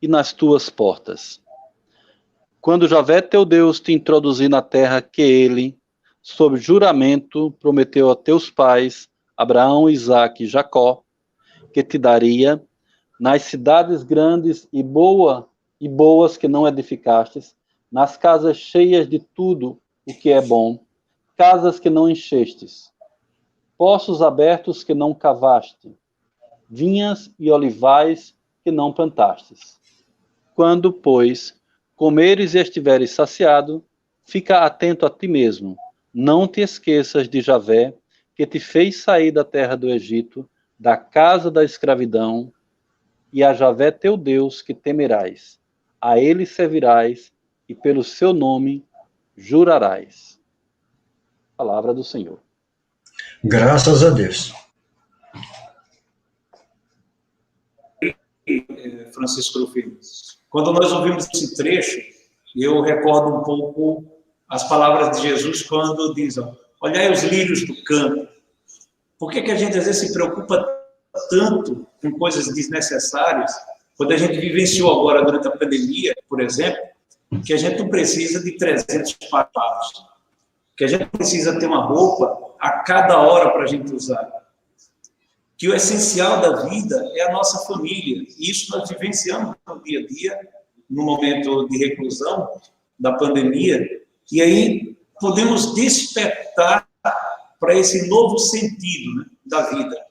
e nas tuas portas. Quando Javé teu Deus te introduzir na terra que ele, sob juramento, prometeu a teus pais, Abraão, Isaque e Jacó, que te daria, nas cidades grandes e boas que não edificastes, nas casas cheias de tudo o que é bom, casas que não enchestes, poços abertos que não cavaste, vinhas e olivais que não plantastes. Quando, pois, comeres e estiveres saciado, fica atento a ti mesmo, não te esqueças de Javé, que te fez sair da terra do Egito, da casa da escravidão, e a Javé teu Deus que temerás. A ele servirás, e pelo seu nome jurarás. Palavra do Senhor. Graças a Deus. Francisco Rufino. Quando nós ouvimos esse trecho, eu recordo um pouco as palavras de Jesus quando diz: olhai os lírios do campo. Por que a gente às vezes se preocupa tanto com coisas desnecessárias, quando a gente vivenciou agora durante a pandemia, por exemplo, que a gente não precisa de 300 papados, que a gente precisa ter uma roupa a cada hora para a gente usar, que o essencial da vida é a nossa família, e isso nós vivenciamos no dia a dia, no momento de reclusão da pandemia, e aí podemos despertar para esse novo sentido, né, da vida.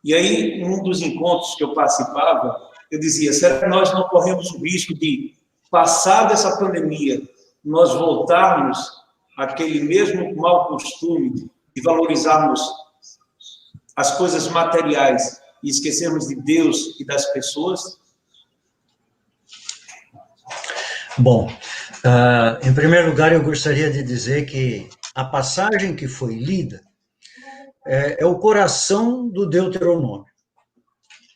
E aí, em um dos encontros que eu participava, eu dizia: será que nós não corremos o risco de, passada essa pandemia, nós voltarmos àquele mesmo mau costume de valorizarmos as coisas materiais e esquecermos de Deus e das pessoas? Bom, em primeiro lugar, eu gostaria de dizer que a passagem que foi lida é o coração do Deuteronômio.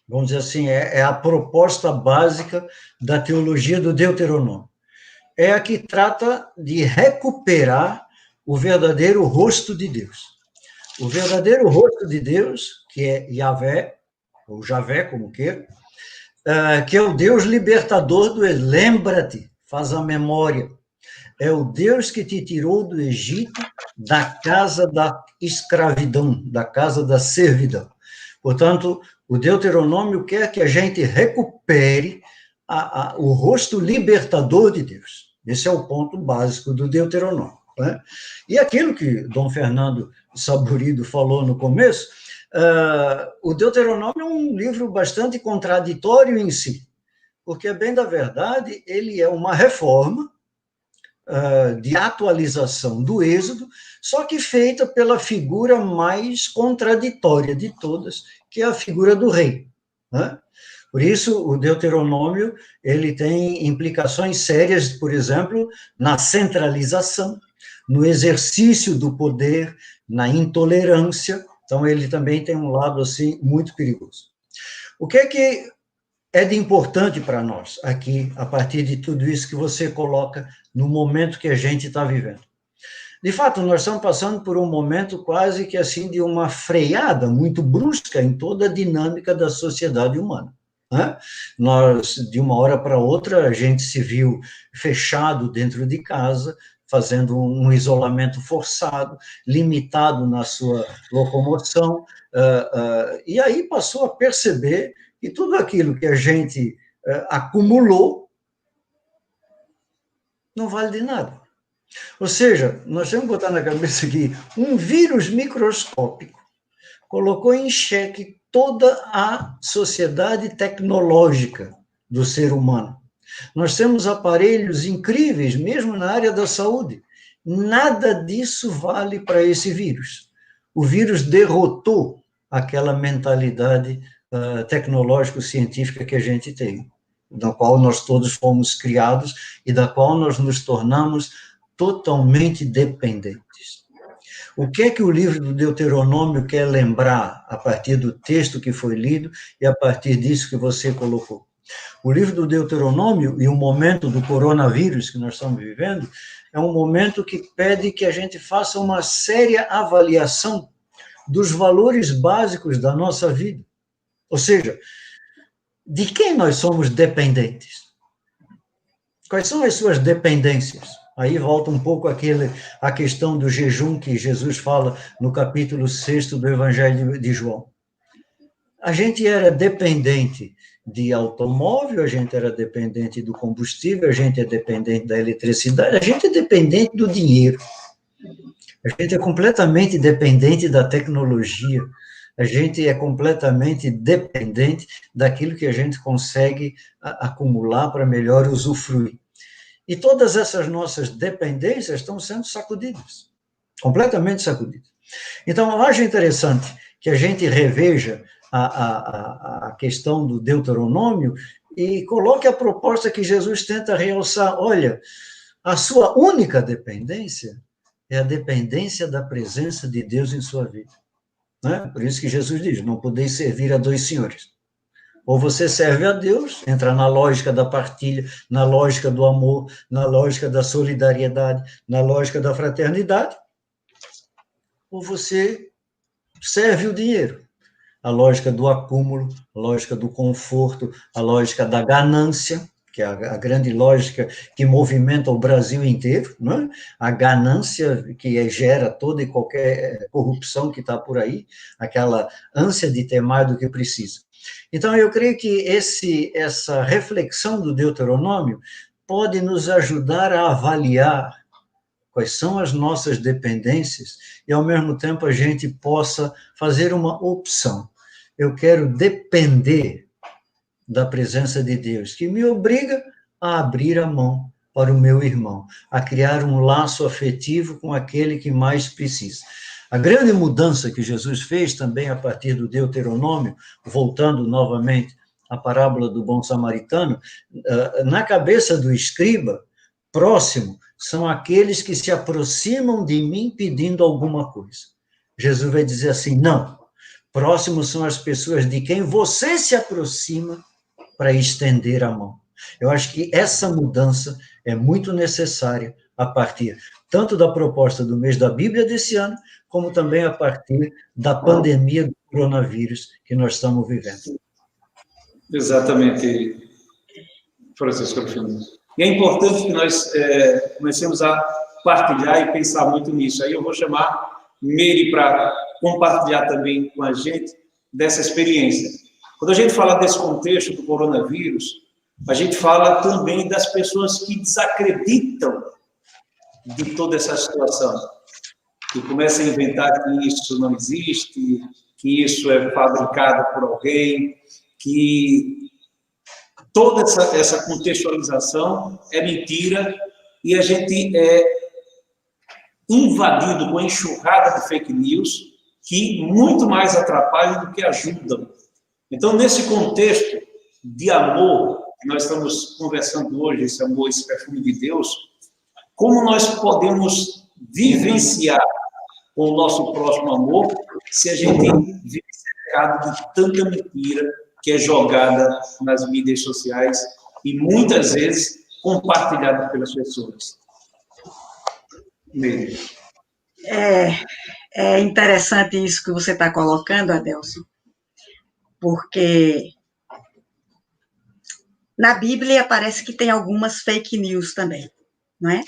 vamos dizer assim, é a proposta básica da teologia do Deuteronômio. É a que trata de recuperar o verdadeiro rosto de Deus. O verdadeiro rosto de Deus, que é Yahvé, ou Javé, como queira, que é o Deus libertador do Egito. Lembra-te, faz a memória. É o Deus que te tirou do Egito, da casa da escravidão, da casa da servidão. Portanto, o Deuteronômio quer que a gente recupere o rosto libertador de Deus. Esse é o ponto básico do Deuteronômio. Né? E aquilo que Dom Fernando Saburido falou no começo, o Deuteronômio é um livro bastante contraditório em si, porque, bem da verdade, ele é uma reforma de atualização do Êxodo, só que feita pela figura mais contraditória de todas, que é a figura do rei. Né? Por isso, o Deuteronômio ele tem implicações sérias, por exemplo, na centralização, no exercício do poder, na intolerância. Então, ele também tem um lado assim muito perigoso. O que é de importante para nós aqui, a partir de tudo isso que você coloca no momento que a gente está vivendo? De fato, nós estamos passando por um momento quase que assim de uma freada muito brusca em toda a dinâmica da sociedade humana. Né? Nós, de uma hora para outra, a gente se viu fechado dentro de casa, fazendo um isolamento forçado, limitado na sua locomoção, e aí passou a perceber que tudo aquilo que a gente acumulou não vale de nada. Ou seja, nós temos que botar na cabeça que um vírus microscópico colocou em xeque toda a sociedade tecnológica do ser humano. Nós temos aparelhos incríveis, mesmo na área da saúde. Nada disso vale para esse vírus. O vírus derrotou aquela mentalidade tecnológico-científica que a gente tem, da qual nós todos fomos criados e da qual nós nos tornamos totalmente dependentes. O que é que o livro do Deuteronômio quer lembrar a partir do texto que foi lido e a partir disso que você colocou? O livro do Deuteronômio e o momento do coronavírus que nós estamos vivendo é um momento que pede que a gente faça uma séria avaliação dos valores básicos da nossa vida. Ou seja, de quem nós somos dependentes? Quais são as suas dependências? Aí volta um pouco a questão do jejum que Jesus fala no capítulo 6 do Evangelho de João. A gente era dependente de automóvel, a gente era dependente do combustível, a gente é dependente da eletricidade, a gente é dependente do dinheiro. A gente é completamente dependente da tecnologia. A gente é completamente dependente daquilo que a gente consegue acumular para melhor usufruir. E todas essas nossas dependências estão sendo sacudidas, completamente sacudidas. Então, eu acho interessante que a gente reveja a questão do Deuteronômio e coloque a proposta que Jesus tenta realçar. Olha, a sua única dependência é a dependência da presença de Deus em sua vida. Né? Por isso que Jesus diz, não podeis servir a dois senhores. Ou você serve a Deus, entra na lógica da partilha, na lógica do amor, na lógica da solidariedade, na lógica da fraternidade, ou você serve o dinheiro. A lógica do acúmulo, a lógica do conforto, a lógica da ganância, que é a grande lógica que movimenta o Brasil inteiro, não é? A ganância que gera toda e qualquer corrupção que está por aí, aquela ânsia de ter mais do que precisa. Então, eu creio que essa reflexão do Deuteronômio pode nos ajudar a avaliar quais são as nossas dependências e, ao mesmo tempo, a gente possa fazer uma opção. Eu quero depender da presença de Deus, que me obriga a abrir a mão para o meu irmão, a criar um laço afetivo com aquele que mais precisa. A grande mudança que Jesus fez também a partir do Deuteronômio, voltando novamente à parábola do bom samaritano, na cabeça do escriba, próximo, são aqueles que se aproximam de mim pedindo alguma coisa. Jesus vai dizer assim, não, Próximos são as pessoas de quem você se aproxima para estender a mão. Eu acho que essa mudança é muito necessária a partir tanto da proposta do mês da Bíblia desse ano, como também a partir da pandemia do coronavírus que nós estamos vivendo. Exatamente, Francisco Rufino. E é importante que nós comecemos a partilhar e pensar muito nisso. Aí eu vou chamar Meire para compartilhar também com a gente dessa experiência. Quando a gente fala desse contexto do coronavírus, a gente fala também das pessoas que desacreditam de toda essa situação, que começam a inventar que isso não existe, que isso é fabricado por alguém, que toda essa contextualização é mentira e a gente é invadido com a enxurrada de fake news que muito mais atrapalham do que ajudam. Então, nesse contexto de amor que nós estamos conversando hoje, esse amor, esse perfume de Deus, como nós podemos vivenciar com o nosso próximo amor se a gente vive cercado de tanta mentira que é jogada nas mídias sociais e muitas vezes compartilhada pelas pessoas. É interessante isso que você está colocando, Adelson, porque na Bíblia parece que tem algumas fake news também, não é?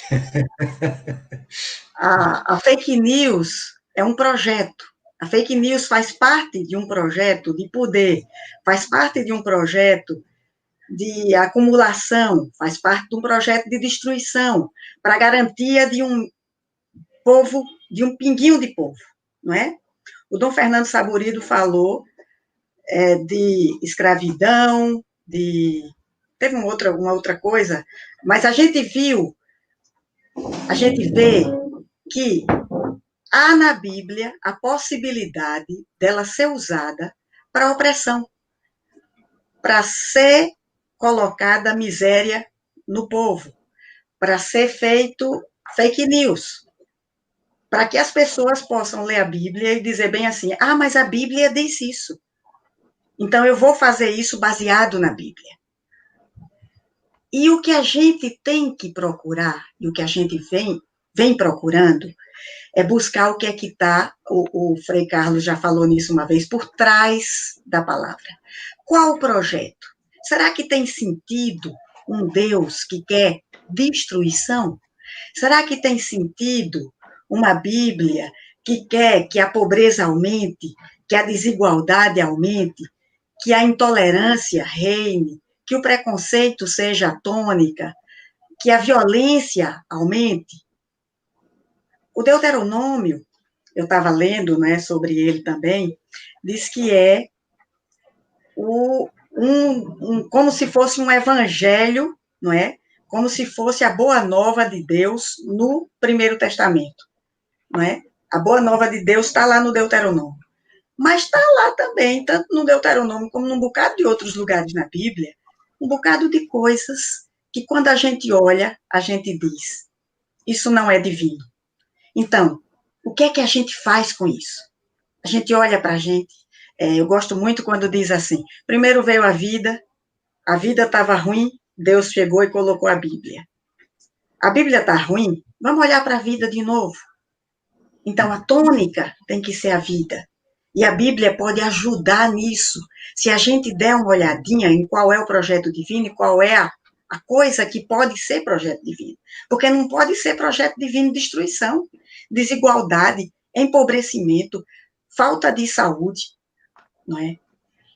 A fake news é um projeto. A fake news faz parte de um projeto de poder, faz parte de um projeto de acumulação, faz parte de um projeto de destruição, para garantia de um povo, de um pinguinho de povo, não é? O Dom Fernando Saburido falou de escravidão, teve uma outra coisa, mas a gente vê que há na Bíblia a possibilidade dela ser usada para opressão, para ser colocada miséria no povo, para ser feito fake news, para que as pessoas possam ler a Bíblia e dizer bem assim, mas a Bíblia diz isso, então eu vou fazer isso baseado na Bíblia. E o que a gente tem que procurar, e o que a gente vem procurando, é buscar o que é que está, o Frei Carlos já falou nisso uma vez, por trás da palavra. Qual o projeto? Será que tem sentido um Deus que quer destruição? Será que tem sentido uma Bíblia que quer que a pobreza aumente, que a desigualdade aumente, que a intolerância reine, que o preconceito seja a tônica, que a violência aumente? O Deuteronômio, eu estava lendo, né, sobre ele também, diz que é como se fosse um evangelho, não é? Como se fosse a boa nova de Deus no Primeiro Testamento, não é? A boa nova de Deus está lá no Deuteronômio. Mas está lá também, tanto no Deuteronômio como num bocado de outros lugares na Bíblia, um bocado de coisas que quando a gente olha, a gente diz, isso não é divino. Então, o que é que a gente faz com isso? A gente olha para a gente, eu gosto muito quando diz assim, primeiro veio a vida estava ruim, Deus chegou e colocou a Bíblia. A Bíblia está ruim, vamos olhar para a vida de novo. Então, a tônica tem que ser a vida. E a Bíblia pode ajudar nisso, se a gente der uma olhadinha em qual é o projeto divino e qual é a coisa que pode ser projeto divino. Porque não pode ser projeto divino destruição, desigualdade, empobrecimento, falta de saúde, não é?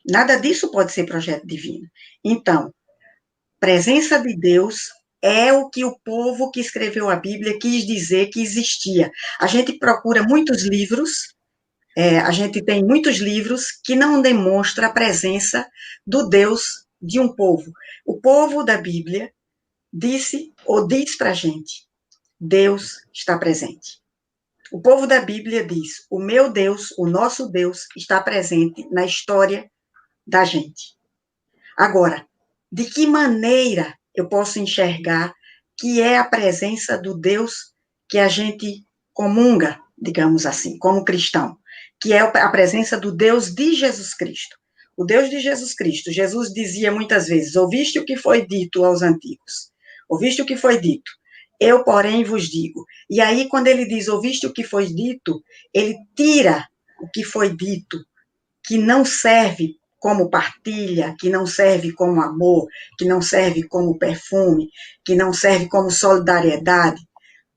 Nada disso pode ser projeto divino. Então, presença de Deus é o que o povo que escreveu a Bíblia quis dizer que existia. A gente procura muitos livros, a gente tem muitos livros que não demonstram a presença do Deus de um povo. O povo da Bíblia disse ou diz para a gente, Deus está presente. O povo da Bíblia diz, o meu Deus, o nosso Deus está presente na história da gente. Agora, de que maneira eu posso enxergar que é a presença do Deus que a gente comunga, digamos assim, como cristão? que é a presença do Deus de Jesus Cristo. O Deus de Jesus Cristo. Jesus dizia muitas vezes: ouviste o que foi dito aos antigos, ouviste o que foi dito, eu, porém, vos digo. E aí, quando ele diz ouviste o que foi dito, ele tira o que foi dito, que não serve como partilha, que não serve como amor, que não serve como perfume, que não serve como solidariedade,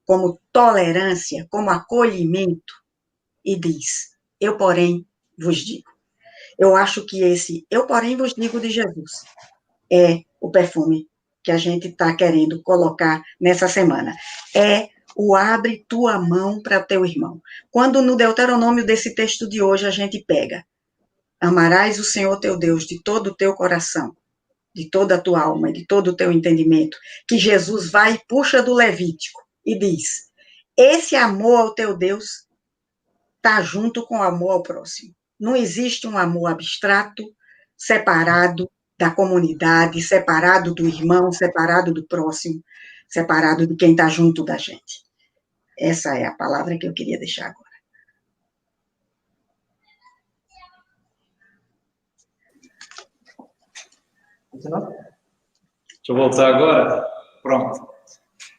como tolerância, como acolhimento, e diz: eu, porém, vos digo. Eu acho que esse eu, porém, vos digo de Jesus é o perfume que a gente está querendo colocar nessa semana. É o abre tua mão para teu irmão. Quando no Deuteronômio desse texto de hoje a gente pega: amarás o Senhor teu Deus de todo o teu coração, de toda a tua alma e de todo o teu entendimento, que Jesus vai e puxa do Levítico e diz: esse amor ao teu Deus está junto com o amor ao próximo. Não existe um amor abstrato, separado da comunidade, separado do irmão, separado do próximo, separado de quem está junto da gente. Essa é a palavra que eu queria deixar agora. Deixa eu voltar agora. Pronto.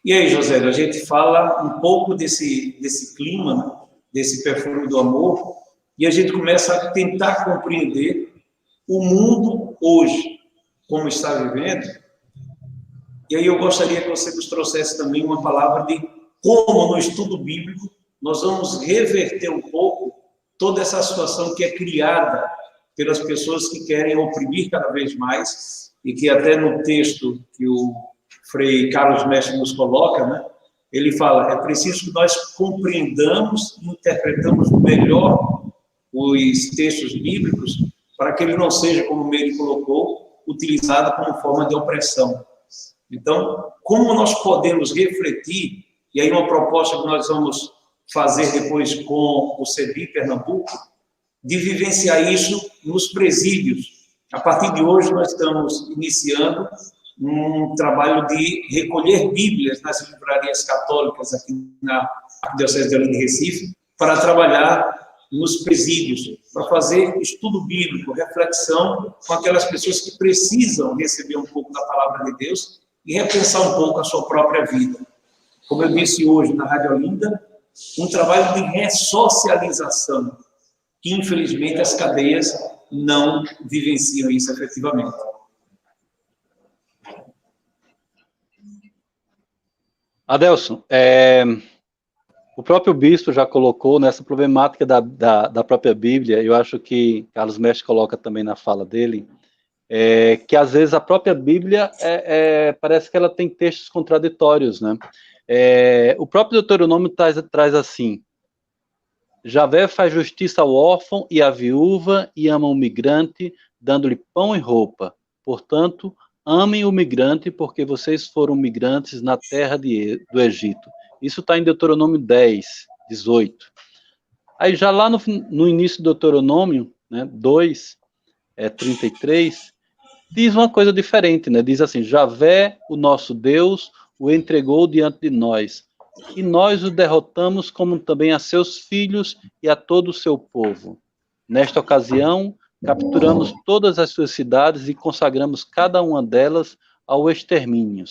E aí, José, a gente fala um pouco desse clima, né? Desse perfume do amor, e a gente começa a tentar compreender o mundo hoje, como está vivendo. E aí eu gostaria que você nos trouxesse também uma palavra de como, no estudo bíblico, nós vamos reverter um pouco toda essa situação que é criada pelas pessoas que querem oprimir cada vez mais, e que até no texto que o Frei Carlos Mestre nos coloca, né, ele fala: é preciso que nós compreendamos e interpretamos melhor os textos bíblicos para que ele não seja, como ele colocou, utilizado como forma de opressão. Então, como nós podemos refletir, e aí uma proposta que nós vamos fazer depois com o CEBI Pernambuco, de vivenciar isso nos presídios. A partir de hoje, nós estamos iniciando um trabalho de recolher Bíblias nas livrarias católicas aqui na Arquidiocese de Olinda e Recife, para trabalhar nos presídios, para fazer estudo bíblico, reflexão com aquelas pessoas que precisam receber um pouco da palavra de Deus e repensar um pouco a sua própria vida. Como eu disse hoje na Rádio Olinda, um trabalho de ressocialização, que infelizmente as cadeias não vivenciam isso efetivamente. Adelson, o próprio bispo já colocou nessa problemática da própria Bíblia, eu acho que Carlos Mestre coloca também na fala dele, que às vezes a própria Bíblia parece que ela tem textos contraditórios, né? O próprio Deuteronômio traz assim: Javé faz justiça ao órfão e à viúva e ama o migrante, dando-lhe pão e roupa. Portanto, amem o migrante, porque vocês foram migrantes na terra do Egito. Isso está em Deuteronômio 10, 18. Aí já lá no início do Deuteronômio, né, 2, 33, diz uma coisa diferente, né? Diz assim: Javé, o nosso Deus, o entregou diante de nós, e nós o derrotamos, como também a seus filhos e a todo o seu povo. Nesta ocasião, capturamos todas as suas cidades e consagramos cada uma delas ao extermínio,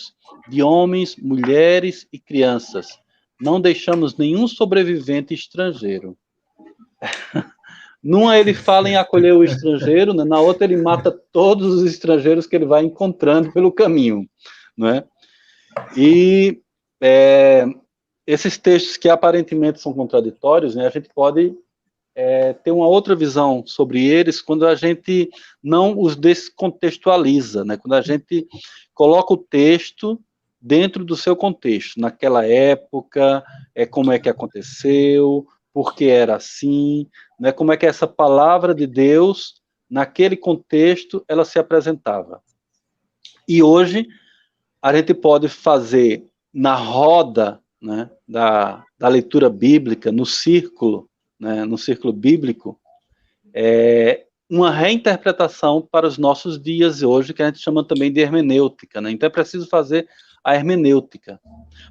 de homens, mulheres e crianças. Não deixamos nenhum sobrevivente estrangeiro. Numa ele fala em acolher o estrangeiro, né? Na outra ele mata todos os estrangeiros que ele vai encontrando pelo caminho, não é? E esses textos que aparentemente são contraditórios, né, a gente pode ter uma outra visão sobre eles quando a gente não os descontextualiza, né? Quando a gente coloca o texto dentro do seu contexto, naquela época, como é que aconteceu, por que era assim, né? Como é que essa palavra de Deus, naquele contexto, ela se apresentava. E hoje, a gente pode fazer na roda, né, da leitura bíblica, no círculo, né, no círculo bíblico, uma reinterpretação para os nossos dias hoje, que a gente chama também de hermenêutica, né? Então é preciso fazer a hermenêutica,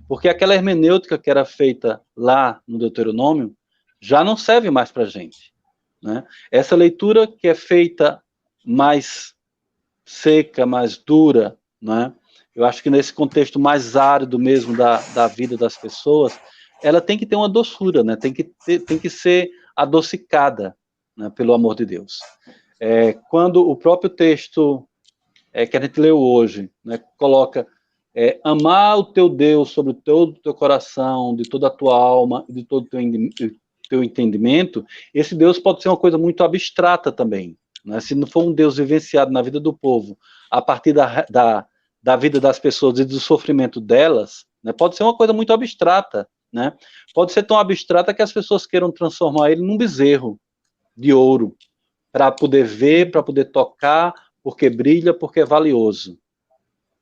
porque aquela hermenêutica que era feita lá no Deuteronômio já não serve mais para a gente. né? Essa leitura que é feita mais seca, mais dura, né? Eu acho que nesse contexto mais árido mesmo da vida das pessoas, ela tem que ter uma doçura, né? Tem que ser adocicada, né, pelo amor de Deus. Quando o próprio texto que a gente leu hoje, né, coloca amar o teu Deus sobre todo o teu coração, de toda a tua alma, de todo o teu entendimento, esse Deus pode ser uma coisa muito abstrata também, né? Se não for um Deus vivenciado na vida do povo, a partir da vida das pessoas e do sofrimento delas, né, pode ser uma coisa muito abstrata, né? Pode ser tão abstrata que as pessoas queiram transformar ele num bezerro de ouro, para poder ver, para poder tocar, porque brilha, porque é valioso,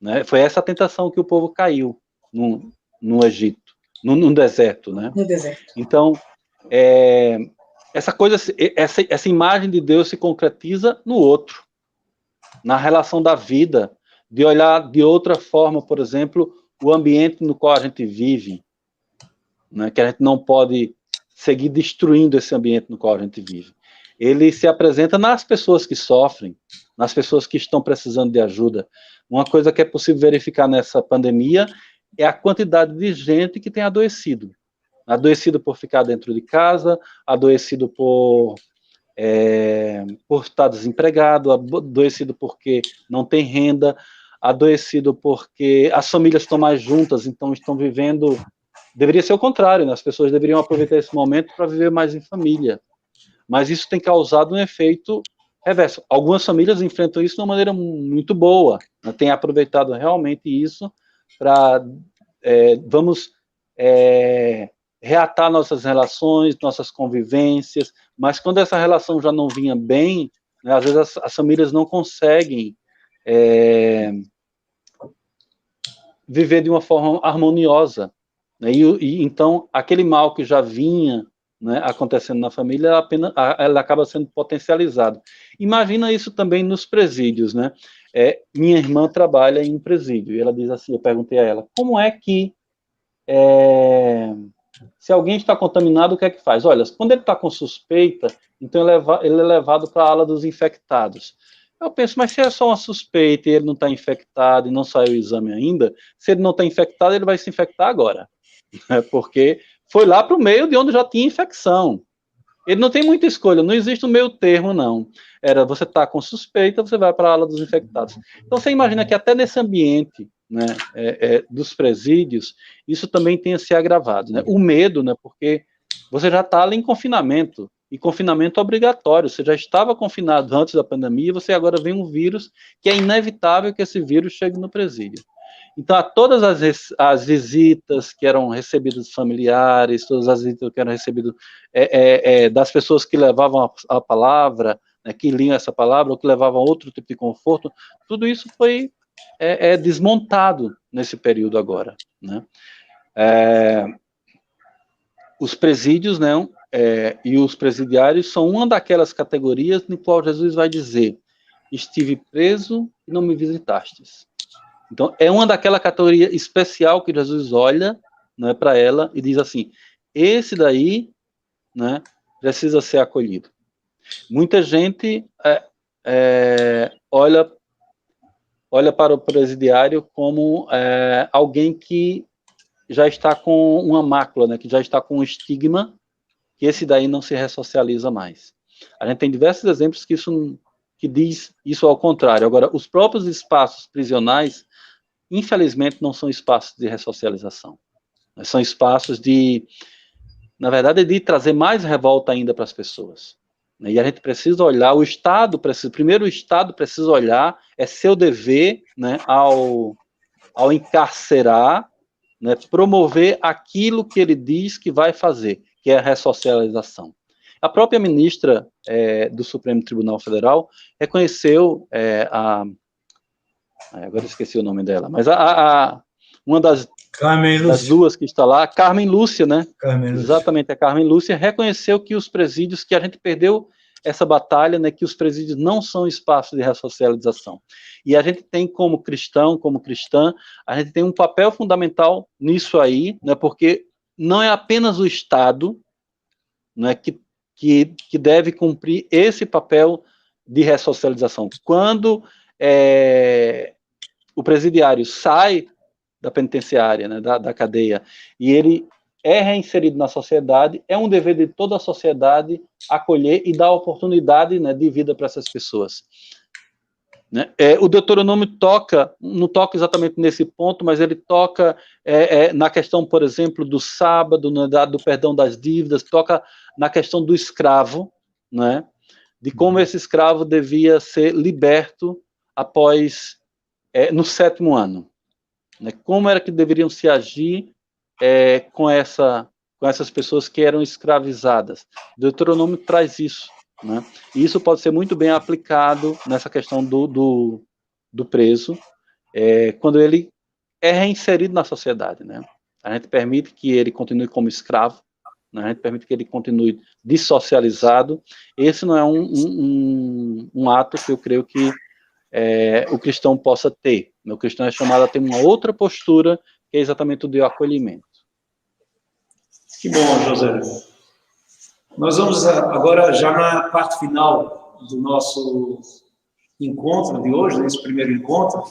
né? Foi essa a tentação que o povo caiu no Egito, no deserto, né? No deserto. Então, essa imagem de Deus se concretiza no outro, na relação da vida, de olhar de outra forma, por exemplo, o ambiente no qual a gente vive, né? Que a gente não pode seguir destruindo esse ambiente no qual a gente vive. Ele se apresenta nas pessoas que sofrem, nas pessoas que estão precisando de ajuda. Uma coisa que é possível verificar nessa pandemia é a quantidade de gente que tem adoecido. Adoecido por ficar dentro de casa, adoecido por estar desempregado, adoecido porque não tem renda, adoecido porque as famílias estão mais juntas, então estão vivendo... Deveria ser o contrário, né? As pessoas deveriam aproveitar esse momento para viver mais em família. Mas isso tem causado um efeito reverso. Algumas famílias enfrentam isso de uma maneira muito boa, né? Têm aproveitado realmente isso para reatar nossas relações, nossas convivências, mas quando essa relação já não vinha bem, né, às vezes as famílias não conseguem viver de uma forma harmoniosa, né? E então aquele mal que já vinha, né, acontecendo na família, ela acaba sendo potencializado. Imagina isso também nos presídios, né? Minha irmã trabalha em um presídio, e ela diz assim, eu perguntei a ela, como é que, se alguém está contaminado, o que é que faz? Olha, quando ele está com suspeita, então ele é levado para a ala dos infectados. Eu penso, mas se é só uma suspeita e ele não está infectado e não saiu o exame ainda, se ele não está infectado, ele vai se infectar agora, né? Porque foi lá para o meio de onde já tinha infecção. Ele não tem muita escolha, não existe um meio termo, não. Você está com suspeita, você vai para a ala dos infectados. Então, você imagina que até nesse ambiente, né, dos presídios, isso também tenha se agravado, né? O medo, né, porque você já está ali em confinamento, e confinamento obrigatório, você já estava confinado antes da pandemia, e você agora vem um vírus que é inevitável que esse vírus chegue no presídio. Então, a todas as visitas que eram recebidas dos familiares, todas as visitas que eram recebidas das pessoas que levavam a palavra, né, que liam essa palavra, ou que levavam outro tipo de conforto, tudo isso foi desmontado nesse período agora, né? Os presídios, né, e os presidiários são uma daquelas categorias no qual Jesus vai dizer, estive preso e não me visitastes. Então, é uma daquela categoria especial que Jesus olha, né, para ela e diz assim, esse daí, né, precisa ser acolhido. Muita gente olha para o presidiário como alguém que já está com uma mácula, né, que já está com um estigma, que esse daí não se ressocializa mais. A gente tem diversos exemplos que diz isso ao contrário. Agora, os próprios espaços prisionais, infelizmente, não são espaços de ressocialização. São espaços na verdade, de trazer mais revolta ainda para as pessoas. E a gente precisa olhar, primeiro o Estado precisa olhar, é seu dever, né, ao encarcerar, né, promover aquilo que ele diz que vai fazer, que é a ressocialização. A própria ministra do Supremo Tribunal Federal reconheceu agora esqueci o nome dela, mas uma das duas que está lá, Carmen Lúcia, né? Exatamente, a Carmen Lúcia reconheceu que os presídios, que a gente perdeu essa batalha, né, que os presídios não são espaços de ressocialização. E a gente tem como cristão, como cristã, a gente tem um papel fundamental nisso aí, né, porque não é apenas o Estado, né, que que deve cumprir esse papel de ressocialização. Quando o presidiário sai da penitenciária, né, da cadeia, e ele é reinserido na sociedade, é um dever de toda a sociedade acolher e dar oportunidade, né, de vida para essas pessoas. Né? O Deuteronômio não toca exatamente nesse ponto, mas ele toca na questão, por exemplo, do sábado, né, do perdão das dívidas, toca na questão do escravo, né, de como esse escravo devia ser liberto após, no 7º ano. Né, como era que deveriam se agir com essas pessoas que eram escravizadas. O Deuteronômio traz isso. Né? E isso pode ser muito bem aplicado nessa questão do preso, quando ele é reinserido na sociedade. Né? A gente permite que ele continue como escravo, né? A gente permite que ele continue dessocializado. Esse não é um ato que eu creio que o cristão possa ter. O cristão é chamado a ter uma outra postura, que é exatamente o de acolhimento. Que bom, José. Nós vamos agora já na parte final do nosso encontro de hoje, nesse primeiro encontro,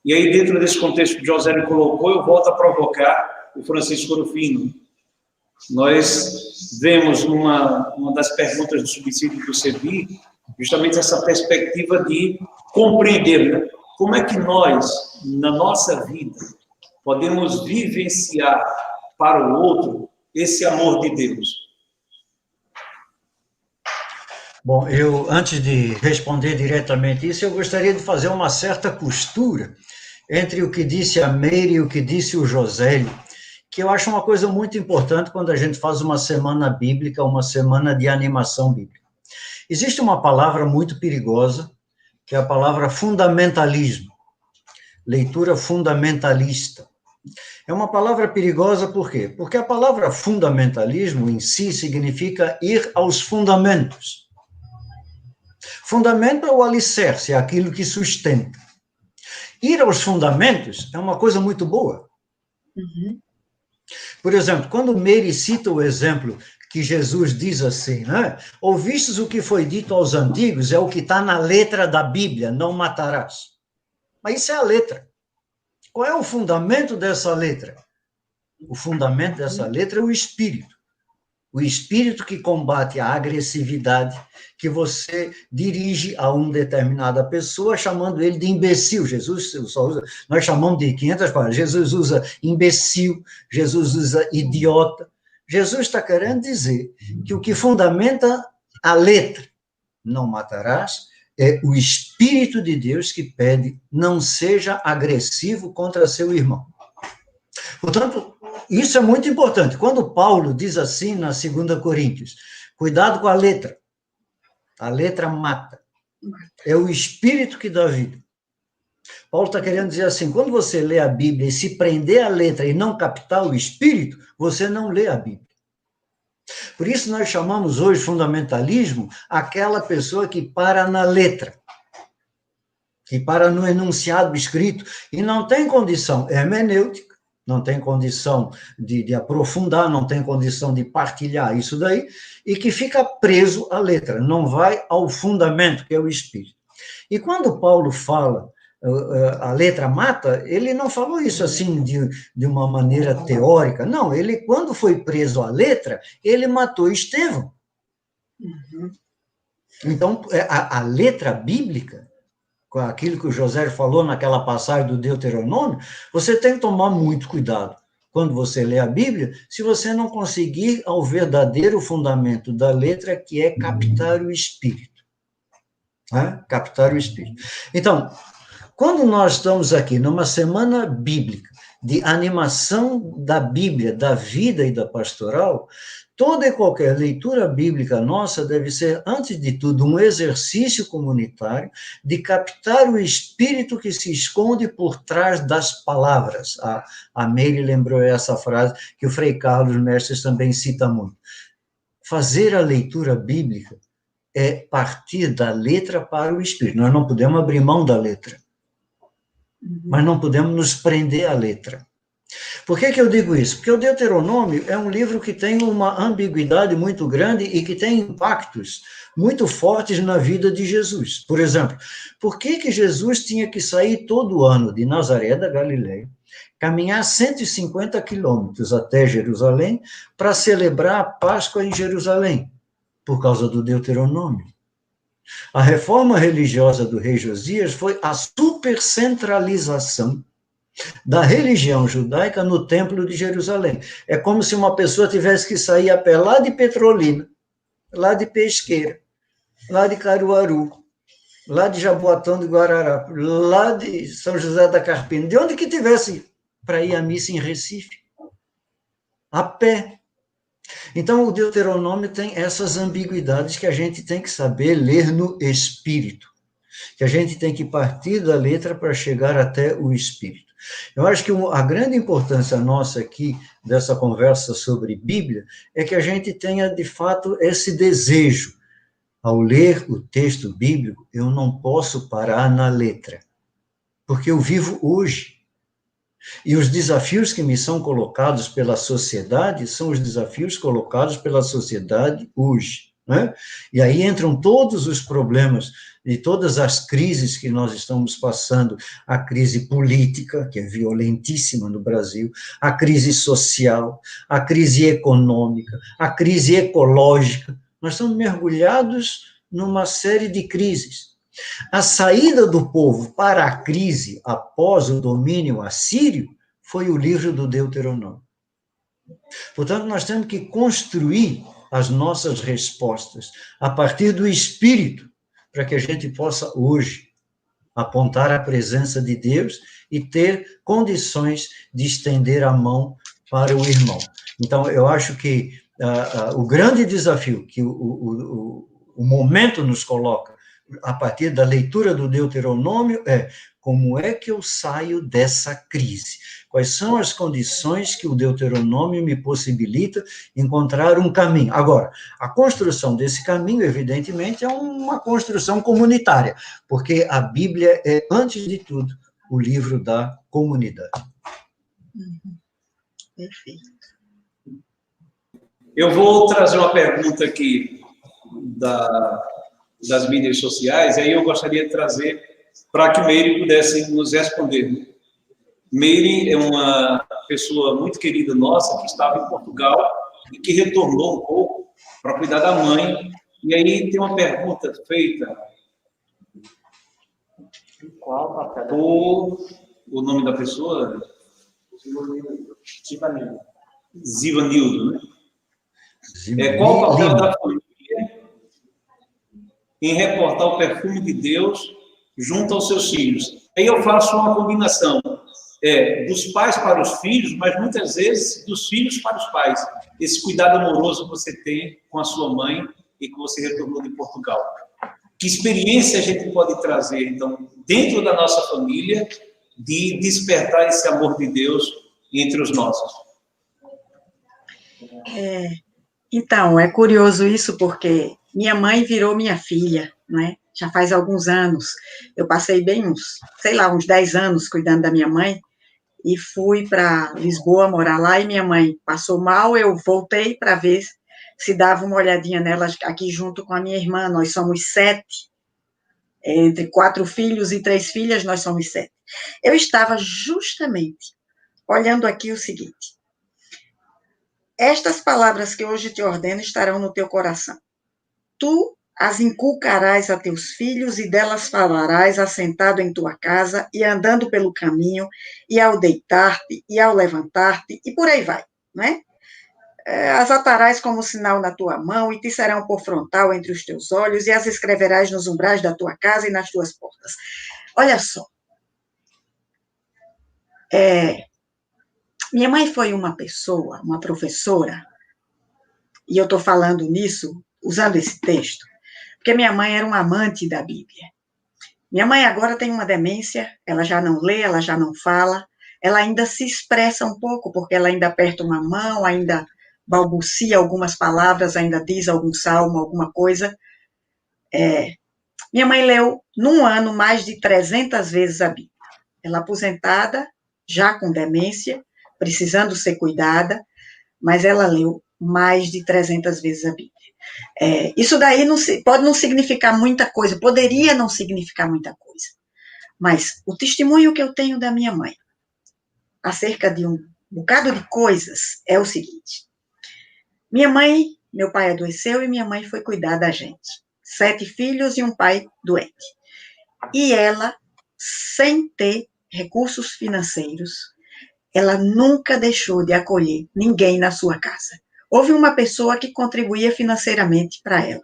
e aí dentro desse contexto que o José colocou, eu volto a provocar o Francisco Rufino. Nós vemos uma das perguntas do subsídio do CEBI, justamente essa perspectiva de compreender, né? Como é que nós, na nossa vida, podemos vivenciar para o outro esse amor de Deus. Bom, antes de responder diretamente isso, eu gostaria de fazer uma certa costura entre o que disse a Meire e o que disse o Josélio, que eu acho uma coisa muito importante quando a gente faz uma semana bíblica, uma semana de animação bíblica. Existe uma palavra muito perigosa, que é a palavra fundamentalismo, leitura fundamentalista. É uma palavra perigosa por quê? Porque a palavra fundamentalismo em si significa ir aos fundamentos. Fundamento é o alicerce, é aquilo que sustenta. Ir aos fundamentos é uma coisa muito boa. Uhum. Por exemplo, quando Meire cita o exemplo que Jesus diz assim, né? Ouvistes o que foi dito aos antigos, é o que está na letra da Bíblia, não matarás. Mas isso é a letra. Qual é o fundamento dessa letra? O fundamento dessa letra é o Espírito. O Espírito que combate a agressividade que você dirige a uma determinada pessoa, chamando ele de imbecil. Jesus só usa, nós chamamos de 500 palavras. Jesus usa imbecil, Jesus usa idiota. Jesus está querendo dizer que o que fundamenta a letra, não matarás, é o Espírito de Deus que pede, não seja agressivo contra seu irmão. Portanto, isso é muito importante. Quando Paulo diz assim na 2 Coríntios, cuidado com a letra mata. É o Espírito que dá vida. Paulo está querendo dizer assim, quando você lê a Bíblia e se prender à letra e não captar o Espírito, você não lê a Bíblia. Por isso nós chamamos hoje fundamentalismo aquela pessoa que para na letra, que para no enunciado escrito, e não tem condição hermenêutica, não tem condição de aprofundar, não tem condição de partilhar isso daí, e que fica preso à letra, não vai ao fundamento, que é o Espírito. E quando Paulo fala a letra mata, ele não falou isso assim de uma maneira teórica, não, ele quando foi preso à letra, ele matou Estevão. Uhum. Então, a letra bíblica, com aquilo que o José falou naquela passagem do Deuteronômio, você tem que tomar muito cuidado quando você lê a Bíblia, se você não conseguir ao verdadeiro fundamento da letra, que é captar o Espírito. Né? Captar o Espírito. Então, quando nós estamos aqui numa semana bíblica, de animação da Bíblia, da vida e da pastoral, toda e qualquer leitura bíblica nossa deve ser, antes de tudo, um exercício comunitário de captar o espírito que se esconde por trás das palavras. A Meire lembrou essa frase que o Frei Carlos Mestres também cita muito. Fazer a leitura bíblica é partir da letra para o espírito. Nós não podemos abrir mão da letra, mas não podemos nos prender à letra. Por que que eu digo isso? Porque o Deuteronômio é um livro que tem uma ambiguidade muito grande e que tem impactos muito fortes na vida de Jesus. Por exemplo, por que que Jesus tinha que sair todo ano de Nazaré da Galileia, caminhar 150 quilômetros até Jerusalém para celebrar a Páscoa em Jerusalém? Por causa do Deuteronômio. A reforma religiosa do rei Josias foi a supercentralização da religião judaica no Templo de Jerusalém. É como se uma pessoa tivesse que sair a pé lá de Petrolina, lá de Pesqueira, lá de Caruaru, lá de Jaboatão de Guararapes, lá de São José da Carpina, de onde que tivesse para ir à missa em Recife, a pé. Então, o Deuteronômio tem essas ambiguidades que a gente tem que saber ler no Espírito, que a gente tem que partir da letra para chegar até o Espírito. Eu acho que a grande importância nossa aqui, dessa conversa sobre Bíblia, é que a gente tenha, de fato, esse desejo. Ao ler o texto bíblico, eu não posso parar na letra, porque eu vivo hoje. E os desafios que me são colocados pela sociedade são os desafios colocados pela sociedade hoje, né? E aí entram todos os problemas e todas as crises que nós estamos passando, a crise política, que é violentíssima no Brasil, a crise social, a crise econômica, a crise ecológica. Nós estamos mergulhados numa série de crises. A saída do povo para a crise após o domínio assírio foi o livro do Deuteronômio. Portanto, nós temos que construir as nossas respostas a partir do Espírito, para que a gente possa hoje apontar a presença de Deus e ter condições de estender a mão para o irmão. Então, eu acho que o grande desafio que o momento nos coloca a partir da leitura do Deuteronômio é: como é que eu saio dessa crise? Quais são as condições que o Deuteronômio me possibilita encontrar um caminho? Agora, a construção desse caminho, evidentemente, é uma construção comunitária, porque a Bíblia é, antes de tudo, o livro da comunidade. Perfeito. Eu vou trazer uma pergunta aqui das mídias sociais, e aí eu gostaria de trazer para que Meire pudesse nos responder. Meire é uma pessoa muito querida nossa, que estava em Portugal e que retornou um pouco para cuidar da mãe. E aí tem uma pergunta feita por o nome da pessoa? Zivanildo, né? Qual o papel da família em reportar o perfume de Deus junto aos seus filhos? Aí eu faço uma combinação dos pais para os filhos, mas muitas vezes dos filhos para os pais. Esse cuidado amoroso que você tem com a sua mãe e que você retornou de Portugal. Que experiência a gente pode trazer, então, dentro da nossa família, de despertar esse amor de Deus entre os nossos? Então, é curioso isso, porque minha mãe virou minha filha, né? Já faz alguns anos. Eu passei bem uns 10 anos cuidando da minha mãe, e fui para Lisboa morar lá, e minha mãe passou mal, eu voltei para ver se dava uma olhadinha nela aqui junto com a minha irmã. Nós somos 7, entre 4 filhos e 3 filhas, nós somos 7. Eu estava justamente olhando aqui o seguinte: estas palavras que hoje te ordeno estarão no teu coração. Tu as inculcarás a teus filhos, e delas falarás assentado em tua casa, e andando pelo caminho, e ao deitar-te, e ao levantar-te, e por aí vai, não é? As atarás como sinal na tua mão, e te serão por frontal entre os teus olhos, e as escreverás nos umbrais da tua casa e nas tuas portas. Olha só. Minha mãe foi uma pessoa, uma professora, e eu estou falando nisso, usando esse texto, porque minha mãe era uma amante da Bíblia. Minha mãe agora tem uma demência, ela já não lê, ela já não fala, ela ainda se expressa um pouco, porque ela ainda aperta uma mão, ainda balbucia algumas palavras, ainda diz algum salmo, alguma coisa. Minha mãe leu, num ano, mais de 300 vezes a Bíblia. Ela aposentada, já com demência, precisando ser cuidada, mas ela leu mais de 300 vezes a Bíblia. Isso daí pode não significar muita coisa, poderia não significar muita coisa, mas o testemunho que eu tenho da minha mãe acerca de um bocado de coisas é o seguinte: meu pai adoeceu e minha mãe foi cuidar da gente. 7 filhos e um pai doente. E ela, sem ter recursos financeiros, ela nunca deixou de acolher ninguém na sua casa. Houve uma pessoa que contribuía financeiramente para ela.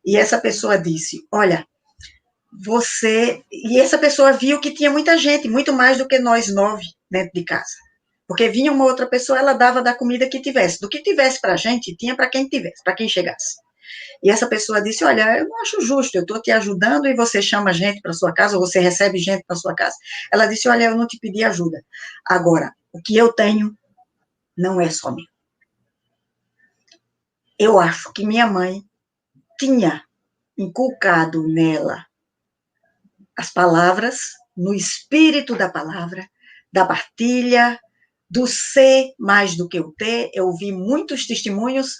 E essa pessoa disse: olha, E essa pessoa viu que tinha muita gente, muito mais do que nós 9 dentro de casa. Porque vinha uma outra pessoa, ela dava da comida que tivesse. Do que tivesse para a gente, tinha para quem tivesse, para quem chegasse. E essa pessoa disse: olha, eu não acho justo, eu estou te ajudando e você chama gente para sua casa, ou você recebe gente para sua casa. Ela disse: olha, eu não te pedi ajuda. Agora, o que eu tenho não é só meu. Eu acho que minha mãe tinha inculcado nela as palavras, no espírito da palavra, da partilha, do ser mais do que o ter. Eu vi muitos testemunhos,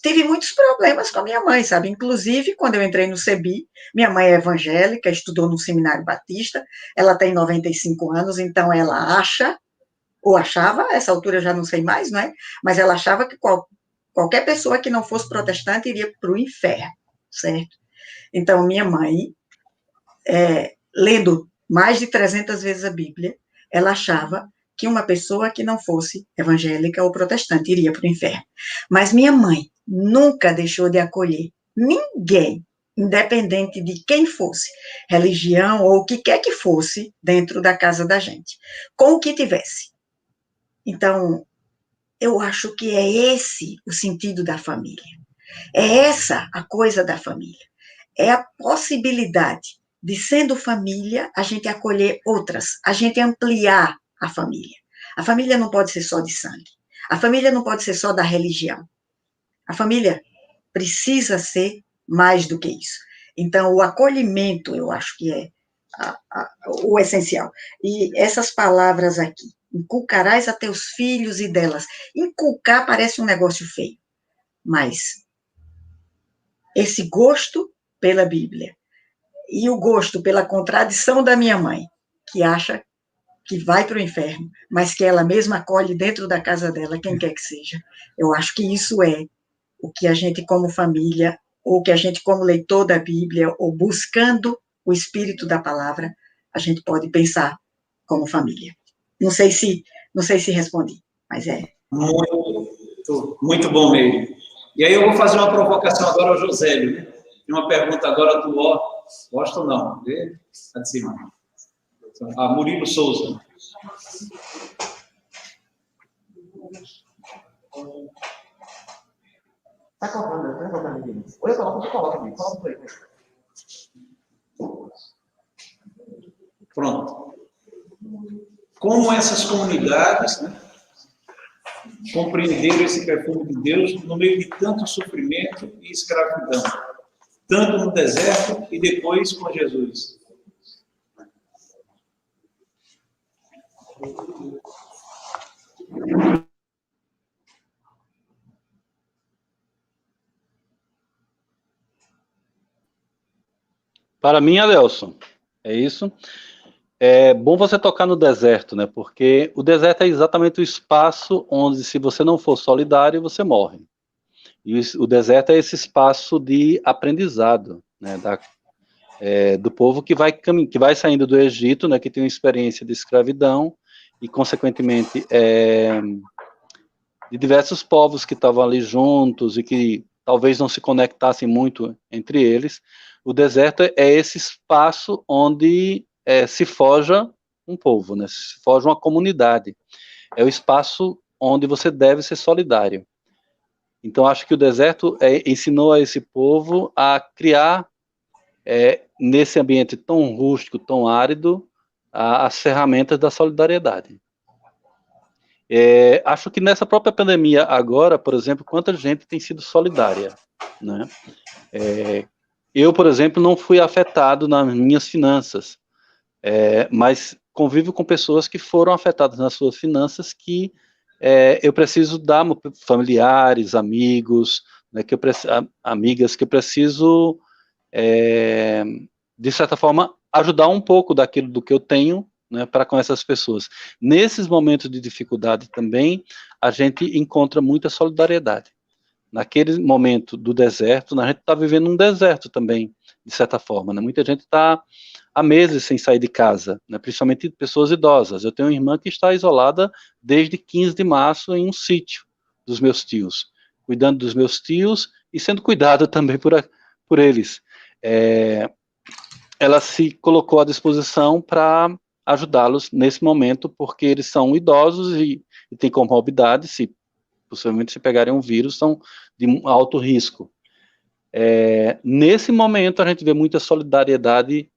tive muitos problemas com a minha mãe, sabe? Inclusive, quando eu entrei no CEBI, minha mãe é evangélica, estudou no Seminário Batista, ela tem 95 anos, então ela acha, ou achava, essa altura eu já não sei mais, não é? Mas ela achava que qualquer pessoa que não fosse protestante iria para o inferno, certo? Então, minha mãe, lendo mais de 300 vezes a Bíblia, ela achava que uma pessoa que não fosse evangélica ou protestante iria para o inferno. Mas minha mãe nunca deixou de acolher ninguém, independente de quem fosse, religião ou o que quer que fosse, dentro da casa da gente, com o que tivesse. Então, eu acho que é esse o sentido da família. É essa a coisa da família. É a possibilidade de, sendo família, a gente acolher outras, a gente ampliar a família. A família não pode ser só de sangue. A família não pode ser só da religião. A família precisa ser mais do que isso. Então, o acolhimento, eu acho que é o essencial. E essas palavras aqui: inculcarás a teus filhos e delas. Inculcar parece um negócio feio, mas esse gosto pela Bíblia e o gosto pela contradição da minha mãe, que acha que vai para o inferno, mas que ela mesma acolhe dentro da casa dela quem quer que seja. Eu acho que isso é o que a gente, como família, ou que a gente, como leitor da Bíblia, ou buscando o espírito da palavra, a gente pode pensar como família. Não sei se respondi, mas é. Muito bom mesmo. E aí eu vou fazer uma provocação agora ao Josélio, né? Tem uma pergunta agora do gosto ou não? Vê? Está de cima. Murilo Souza. Tá colocando aqui. Ou eu coloco, você coloca aqui. Coloca aí. Pronto. Como essas comunidades, né, compreenderam esse perfume de Deus no meio de tanto sofrimento e escravidão, tanto no deserto e depois com Jesus? Para mim, Adelson, é isso. É bom você tocar no deserto, né? Porque o deserto é exatamente o espaço onde, se você não for solidário, você morre. E o deserto é esse espaço de aprendizado, né? Do povo que vai saindo do Egito, né? Que tem uma experiência de escravidão e, consequentemente, de diversos povos que estavam ali juntos e que talvez não se conectassem muito entre eles. O deserto é esse espaço onde se forja um povo, né? Se forja uma comunidade. É o espaço onde você deve ser solidário. Então, acho que o deserto ensinou a esse povo a criar, nesse ambiente tão rústico, tão árido, as ferramentas da solidariedade. Acho que nessa própria pandemia agora, por exemplo, quanta gente tem sido solidária, né? Eu, por exemplo, não fui afetado nas minhas finanças, mas convivo com pessoas que foram afetadas nas suas finanças, que eu preciso dar, familiares, amigos, né, amigas, que eu preciso, de certa forma, ajudar um pouco daquilo do que eu tenho, né, para com essas pessoas. Nesses momentos de dificuldade também, a gente encontra muita solidariedade. Naquele momento do deserto, a gente está vivendo um deserto também, de certa forma, né? Muita gente está há meses sem sair de casa, né? Principalmente pessoas idosas. Eu tenho uma irmã que está isolada desde 15 de março em um sítio dos meus tios, cuidando dos meus tios e sendo cuidada também por eles. Ela se colocou à disposição para ajudá-los nesse momento, porque eles são idosos e têm comorbidades, possivelmente se pegarem um vírus, são de alto risco. Nesse momento a gente vê muita solidariedade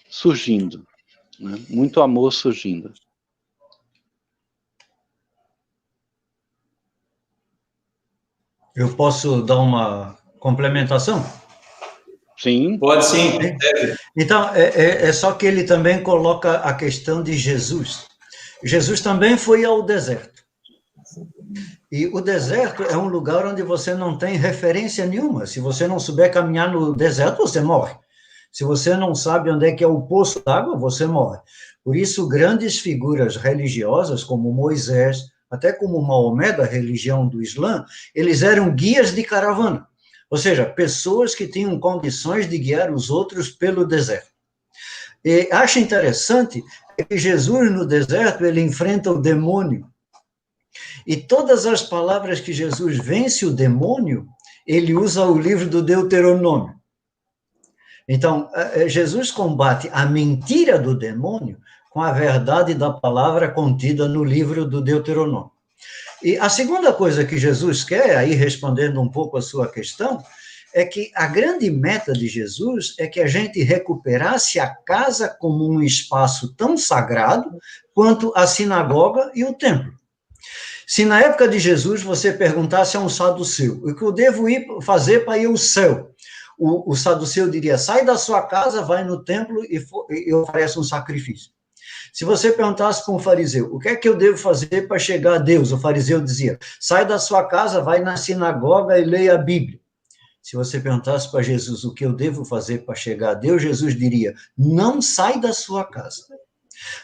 surgindo, né? Muito amor surgindo. Eu posso dar uma complementação? Sim. Pode sim. Então, é só que ele também coloca a questão de Jesus. Jesus também foi ao deserto. E o deserto é um lugar onde você não tem referência nenhuma. Se você não souber caminhar no deserto, você morre. Se você não sabe onde é que é o poço d'água, você morre. Por isso, grandes figuras religiosas, como Moisés, até como Maomé, da religião do Islã, eles eram guias de caravana. Ou seja, pessoas que tinham condições de guiar os outros pelo deserto. E acho interessante que Jesus, no deserto, ele enfrenta o demônio. E todas as palavras que Jesus vence o demônio, ele usa o livro do Deuteronômio. Então, Jesus combate a mentira do demônio com a verdade da palavra contida no livro do Deuteronômio. E a segunda coisa que Jesus quer, aí respondendo um pouco a sua questão, é que a grande meta de Jesus é que a gente recuperasse a casa como um espaço tão sagrado quanto a sinagoga e o templo. Se na época de Jesus você perguntasse a um saduceu, o que eu devo fazer para ir ao céu? O saduceu diria, sai da sua casa, vai no templo e oferece um sacrifício. Se você perguntasse para um fariseu, o que é que eu devo fazer para chegar a Deus? O fariseu dizia, sai da sua casa, vai na sinagoga e leia a Bíblia. Se você perguntasse para Jesus o que eu devo fazer para chegar a Deus, Jesus diria, não sai da sua casa.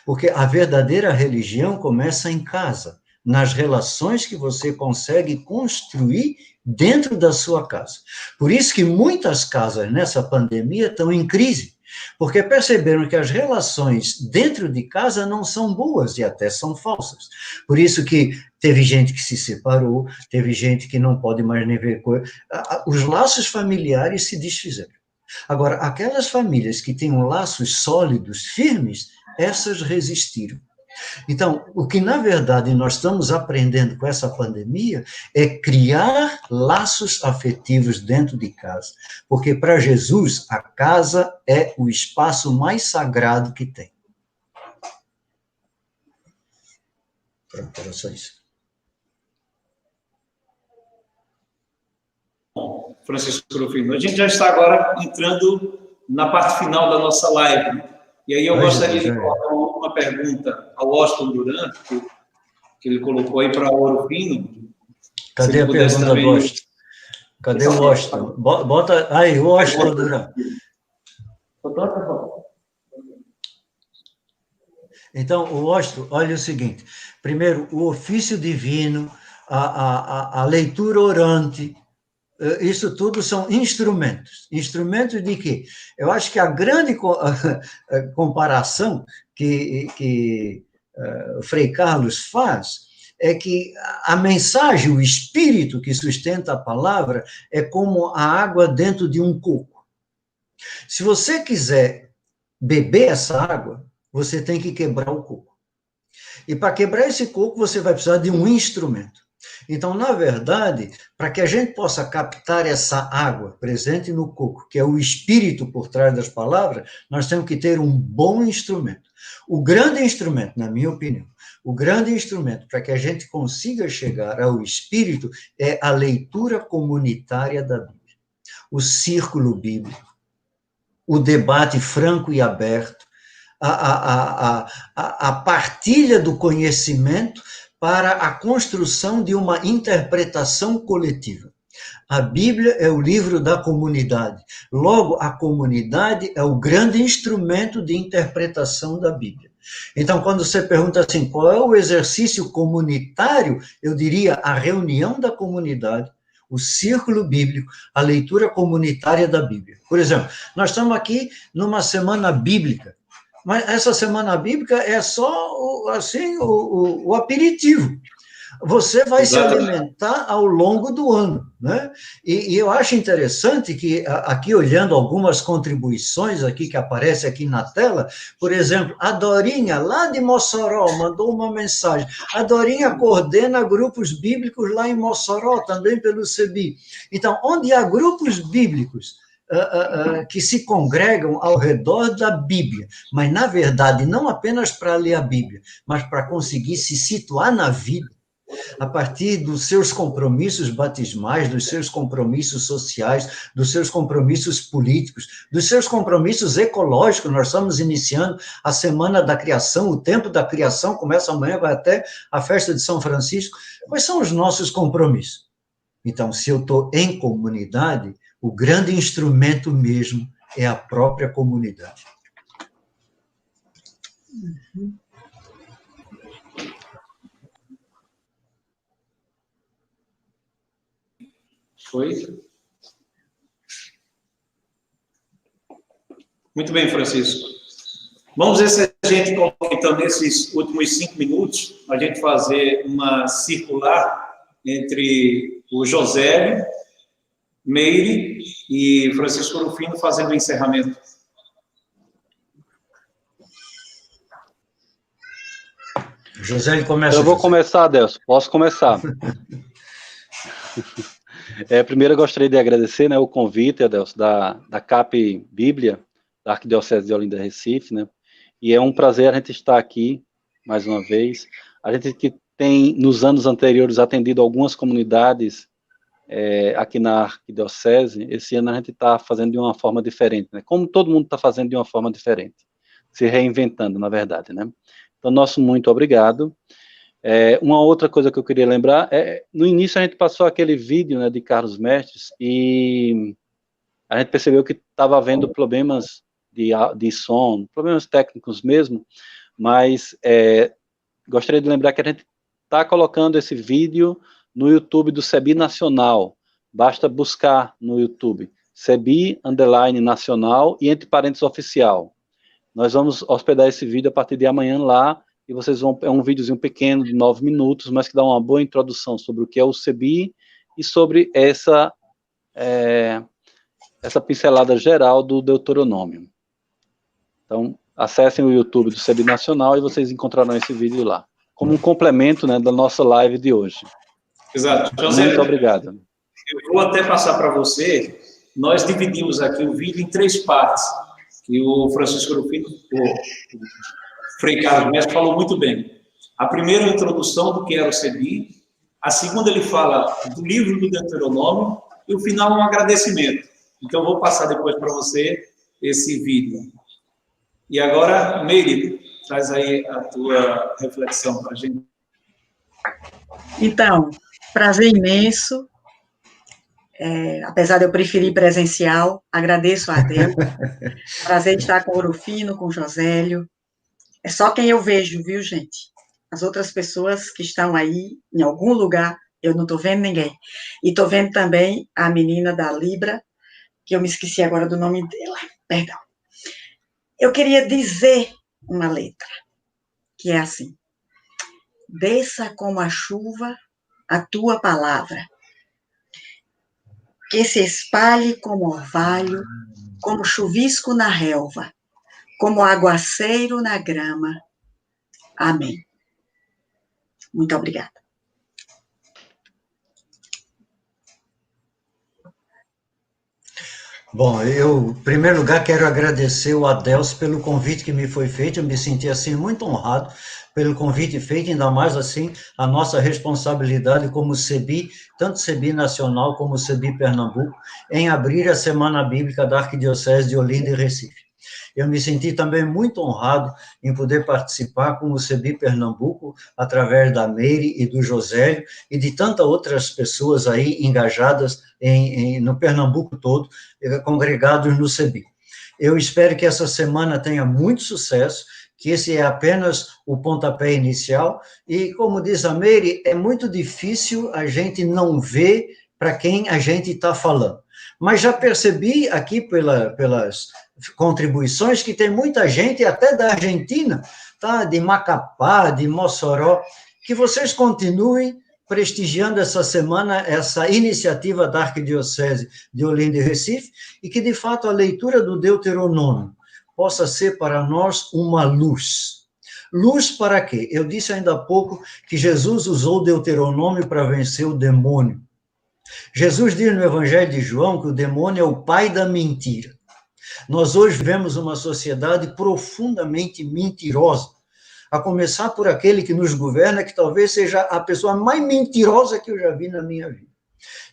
Porque a verdadeira religião começa em casa, nas relações que você consegue construir dentro da sua casa. Por isso que muitas casas nessa pandemia estão em crise, porque perceberam que as relações dentro de casa não são boas e até são falsas. Por isso que teve gente que se separou, teve gente que não pode mais nem ver coisa. Os laços familiares se desfizeram. Agora, aquelas famílias que tinham laços sólidos, firmes, essas resistiram. Então, o que na verdade nós estamos aprendendo com essa pandemia é criar laços afetivos dentro de casa, porque para Jesus a casa é o espaço mais sagrado que tem. Pronto, era só isso. Francisco Rufino, a gente já está agora entrando na parte final da nossa live, né? E aí eu gostaria de colocar uma pergunta ao Austin Duran, que ele colocou aí para o Ouro Fino. Cadê a pergunta do Austin? Cadê o Austin? Bota aí, o Austin Duran. Então, o Austin, olha o seguinte, primeiro, o ofício divino, a leitura orante, isso tudo são instrumentos. Instrumentos de quê? Eu acho que a grande comparação que Frei Carlos faz é que a mensagem, o espírito que sustenta a palavra é como a água dentro de um coco. Se você quiser beber essa água, você tem que quebrar o coco. E para quebrar esse coco, você vai precisar de um instrumento. Então, na verdade, para que a gente possa captar essa água presente no coco, que é o espírito por trás das palavras, nós temos que ter um bom instrumento. O grande instrumento, na minha opinião, o grande instrumento para que a gente consiga chegar ao espírito é a leitura comunitária da Bíblia, o círculo bíblico, o debate franco e aberto, a partilha do conhecimento para a construção de uma interpretação coletiva. A Bíblia é o livro da comunidade. Logo, a comunidade é o grande instrumento de interpretação da Bíblia. Então, quando você pergunta assim, qual é o exercício comunitário, eu diria a reunião da comunidade, o círculo bíblico, a leitura comunitária da Bíblia. Por exemplo, nós estamos aqui numa semana bíblica, mas essa semana bíblica é só assim, o aperitivo. Você vai se alimentar ao longo do ano, né? E eu acho interessante que, aqui olhando algumas contribuições aqui que aparecem aqui na tela, por exemplo, a Dorinha, lá de Mossoró, mandou uma mensagem. A Dorinha coordena grupos bíblicos lá em Mossoró, também pelo CEBI. Então, onde há grupos bíblicos que se congregam ao redor da Bíblia, mas, na verdade, não apenas para ler a Bíblia, mas para conseguir se situar na vida, a partir dos seus compromissos batismais, dos seus compromissos sociais, dos seus compromissos políticos, dos seus compromissos ecológicos. Nós estamos iniciando a Semana da Criação, o tempo da criação começa amanhã, vai até a festa de São Francisco. Quais são os nossos compromissos? Então, se eu estou em comunidade, o grande instrumento mesmo é a própria comunidade. Foi? Muito bem, Francisco. Vamos ver se a gente coloca, então, nesses últimos 5 minutos, a gente fazer uma circular entre o Josélio, Meire e Francisco Rufino fazendo o encerramento. Josélio começa. Eu vou começar, Adelson. Posso começar? Primeiro, eu gostaria de agradecer, né, o convite, Adelson, da CAP Bíblia, da Arquidiocese de Olinda, Recife, né? E é um prazer a gente estar aqui, mais uma vez. A gente que tem, nos anos anteriores, atendido algumas comunidades aqui na Arquidiocese, esse ano a gente está fazendo de uma forma diferente, né? Como todo mundo está fazendo de uma forma diferente, se reinventando, na verdade, né? Então, nosso muito obrigado. Uma outra coisa que eu queria lembrar no início a gente passou aquele vídeo, né, de Carlos Mestres, e a gente percebeu que estava havendo problemas de som, problemas técnicos mesmo, mas gostaria de lembrar que a gente está colocando esse vídeo no YouTube do CEBI Nacional. Basta buscar no YouTube CEBI_Nacional e entre parênteses oficial. Nós vamos hospedar esse vídeo a partir de amanhã lá, e vocês vão, é um videozinho pequeno de 9 minutos, mas que dá uma boa introdução sobre o que é o CEBI e sobre essa pincelada geral do Deuteronômio. Então, acessem o YouTube do CEBI Nacional e vocês encontrarão esse vídeo lá, como um complemento, né, da nossa live de hoje. Exato. Muito obrigado. Eu vou até passar para você, nós dividimos aqui o vídeo em 3 partes, que o Francisco Rufino, o Frei Carlos Mestre, falou muito bem. A primeira é a introdução do que era o CEBI, a segunda ele fala do livro do Deuteronômio, e o final é um agradecimento. Então, eu vou passar depois para você esse vídeo. E agora, Meire, traz aí a tua reflexão para a gente. Então, prazer imenso. Apesar de eu preferir presencial, agradeço a Deus. Prazer de estar com o Rufino, com o Josélio. É só quem eu vejo, viu, gente? As outras pessoas que estão aí, em algum lugar, eu não estou vendo ninguém. E estou vendo também a menina da Libra, que eu me esqueci agora do nome dela, perdão. Eu queria dizer uma letra, que é assim: desça como a chuva a tua palavra, que se espalhe como orvalho, como chuvisco na relva, como aguaceiro na grama. Amém. Muito obrigada. Bom, eu, em primeiro lugar, quero agradecer o Adelson pelo convite que me foi feito. Eu me senti, assim, muito honrado pelo convite feito, ainda mais, assim, a nossa responsabilidade como CEBI, tanto CEBI Nacional como CEBI Pernambuco, em abrir a Semana Bíblica da Arquidiocese de Olinda e Recife. Eu me senti também muito honrado em poder participar com o CEBI Pernambuco, através da Meire e do Josélio, e de tantas outras pessoas aí engajadas no Pernambuco todo, congregados no CEBI. Eu espero que essa semana tenha muito sucesso, que esse é apenas o pontapé inicial, e, como diz a Meire, é muito difícil a gente não ver para quem a gente está falando. Mas já percebi aqui pelas contribuições que tem muita gente, até da Argentina, tá? De Macapá, de Mossoró, que vocês continuem prestigiando essa semana essa iniciativa da Arquidiocese de Olinda e Recife, e que, de fato, a leitura do Deuteronômio possa ser para nós uma luz. Luz para quê? Eu disse ainda há pouco que Jesus usou o Deuteronômio para vencer o demônio. Jesus diz no Evangelho de João que o demônio é o pai da mentira. Nós hoje vemos uma sociedade profundamente mentirosa, a começar por aquele que nos governa, que talvez seja a pessoa mais mentirosa que eu já vi na minha vida.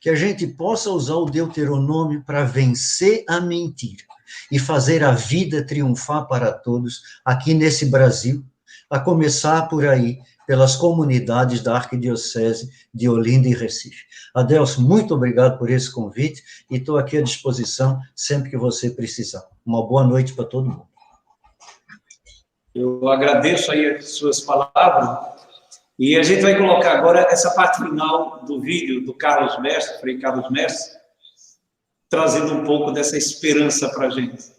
Que a gente possa usar o Deuteronômio para vencer a mentira e fazer a vida triunfar para todos aqui nesse Brasil, a começar por aí, pelas comunidades da Arquidiocese de Olinda e Recife. Adelso, muito obrigado por esse convite e estou aqui à disposição sempre que você precisar. Uma boa noite para todo mundo. Eu agradeço aí as suas palavras e a gente vai colocar agora essa parte final do vídeo do Carlos Mestre, Frei Carlos Mestre, trazendo um pouco dessa esperança para a gente.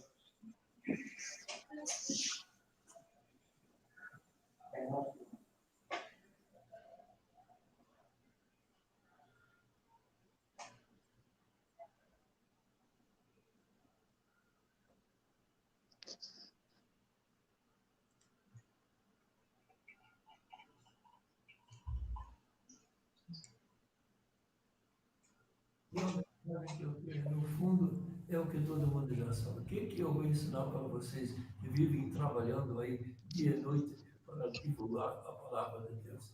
No fundo, é o que todo mundo já sabe. O que eu vou ensinar para vocês que vivem trabalhando aí dia e noite para divulgar a palavra de Deus?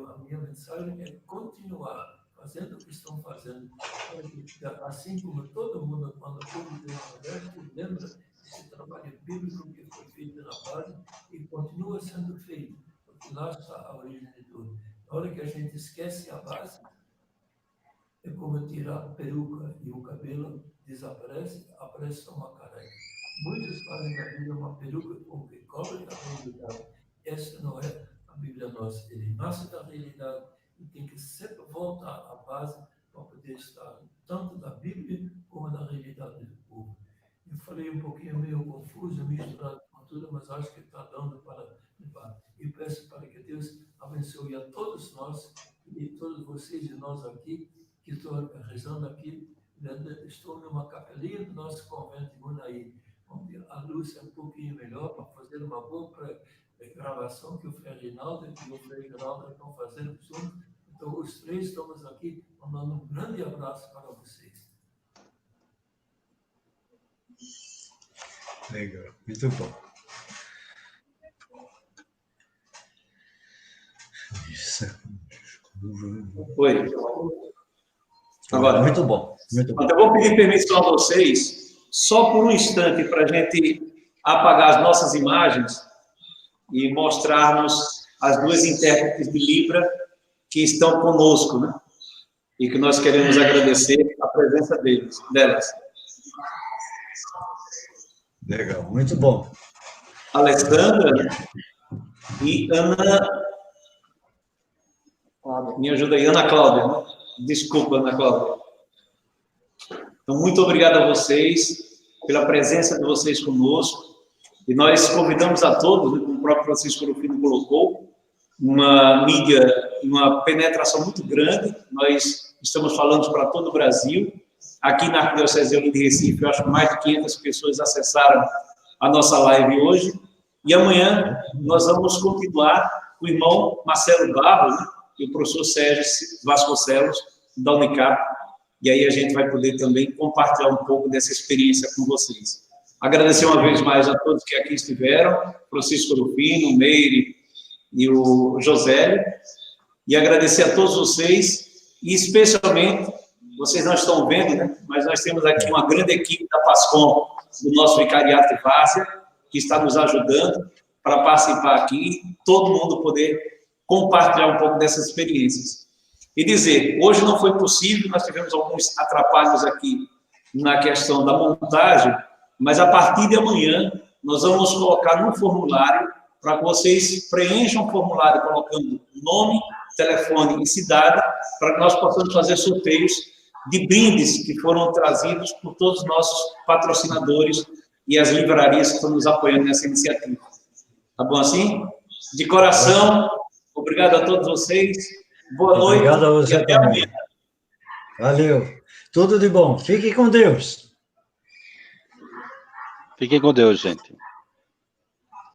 A minha mensagem é continuar fazendo o que estão fazendo, assim como todo mundo, quando o povo de Deus lembra desse trabalho bíblico que foi feito na base e continua sendo feito, porque lá está a origem de tudo. Na hora que a gente esquece a base, é como tirar a peruca e o cabelo desaparece, aparece só uma careca. Muitos fazem da Bíblia uma peruca com que cobre a realidade. Essa não é a Bíblia nossa. Ele nasce da realidade e tem que sempre voltar à base para poder estar tanto da Bíblia como da realidade do povo. Eu falei um pouquinho meio confuso, misturado com tudo, mas acho que está dando para levar. E peço para que Deus abençoe a todos nós e todos vocês e nós aqui, que estou rezando aqui, estou numa capelinha do nosso convento em Munaí, onde a luz é um pouquinho melhor para fazer uma boa gravação que o Frei Reinaldo e o Frei Geraldo estão fazendo juntos. Então, os três estamos aqui mandando um grande abraço para vocês. Legal, muito bom. Oi. Agora, muito bom, muito bom. Então, eu vou pedir permissão a vocês, só por um instante, para a gente apagar as nossas imagens e mostrarmos as duas intérpretes de Libra que estão conosco, né? E que nós queremos agradecer a presença delas. Legal, muito bom. Alessandra e Ana... Me ajuda aí, Ana Cláudia, né? Desculpa, Ana Cláudia. Então, muito obrigado a vocês pela presença de vocês conosco. E nós convidamos a todos, né, como o próprio Francisco Rufino colocou, uma mídia, uma penetração muito grande. Nós estamos falando para todo o Brasil. Aqui na Arquidiocese de Olinda e Recife, eu acho que mais de 500 pessoas acessaram a nossa live hoje. E amanhã nós vamos continuar com o irmão Marcelo Barros, né, e o professor Sérgio Vasconcelos, da Unicap, e aí a gente vai poder também compartilhar um pouco dessa experiência com vocês. Agradecer uma vez mais a todos que aqui estiveram, Francisco Rufino, o Meire e o Josélio, e agradecer a todos vocês, e especialmente vocês não estão vendo, né? Mas nós temos aqui uma grande equipe da PASCOM, do nosso Vicariato de Várzea, que está nos ajudando para participar aqui, todo mundo poder compartilhar um pouco dessas experiências. E dizer, hoje não foi possível, nós tivemos alguns atrapalhos aqui na questão da montagem, mas a partir de amanhã nós vamos colocar no formulário para que vocês preencham o formulário colocando nome, telefone e cidade, para que nós possamos fazer sorteios de brindes que foram trazidos por todos os nossos patrocinadores e as livrarias que estão nos apoiando nessa iniciativa. Tá bom assim? De coração, obrigado a todos vocês. Boa noite. Obrigado a você e até também. amanhã. Valeu. Tudo de bom. Fique com Deus. Fiquem com Deus, gente.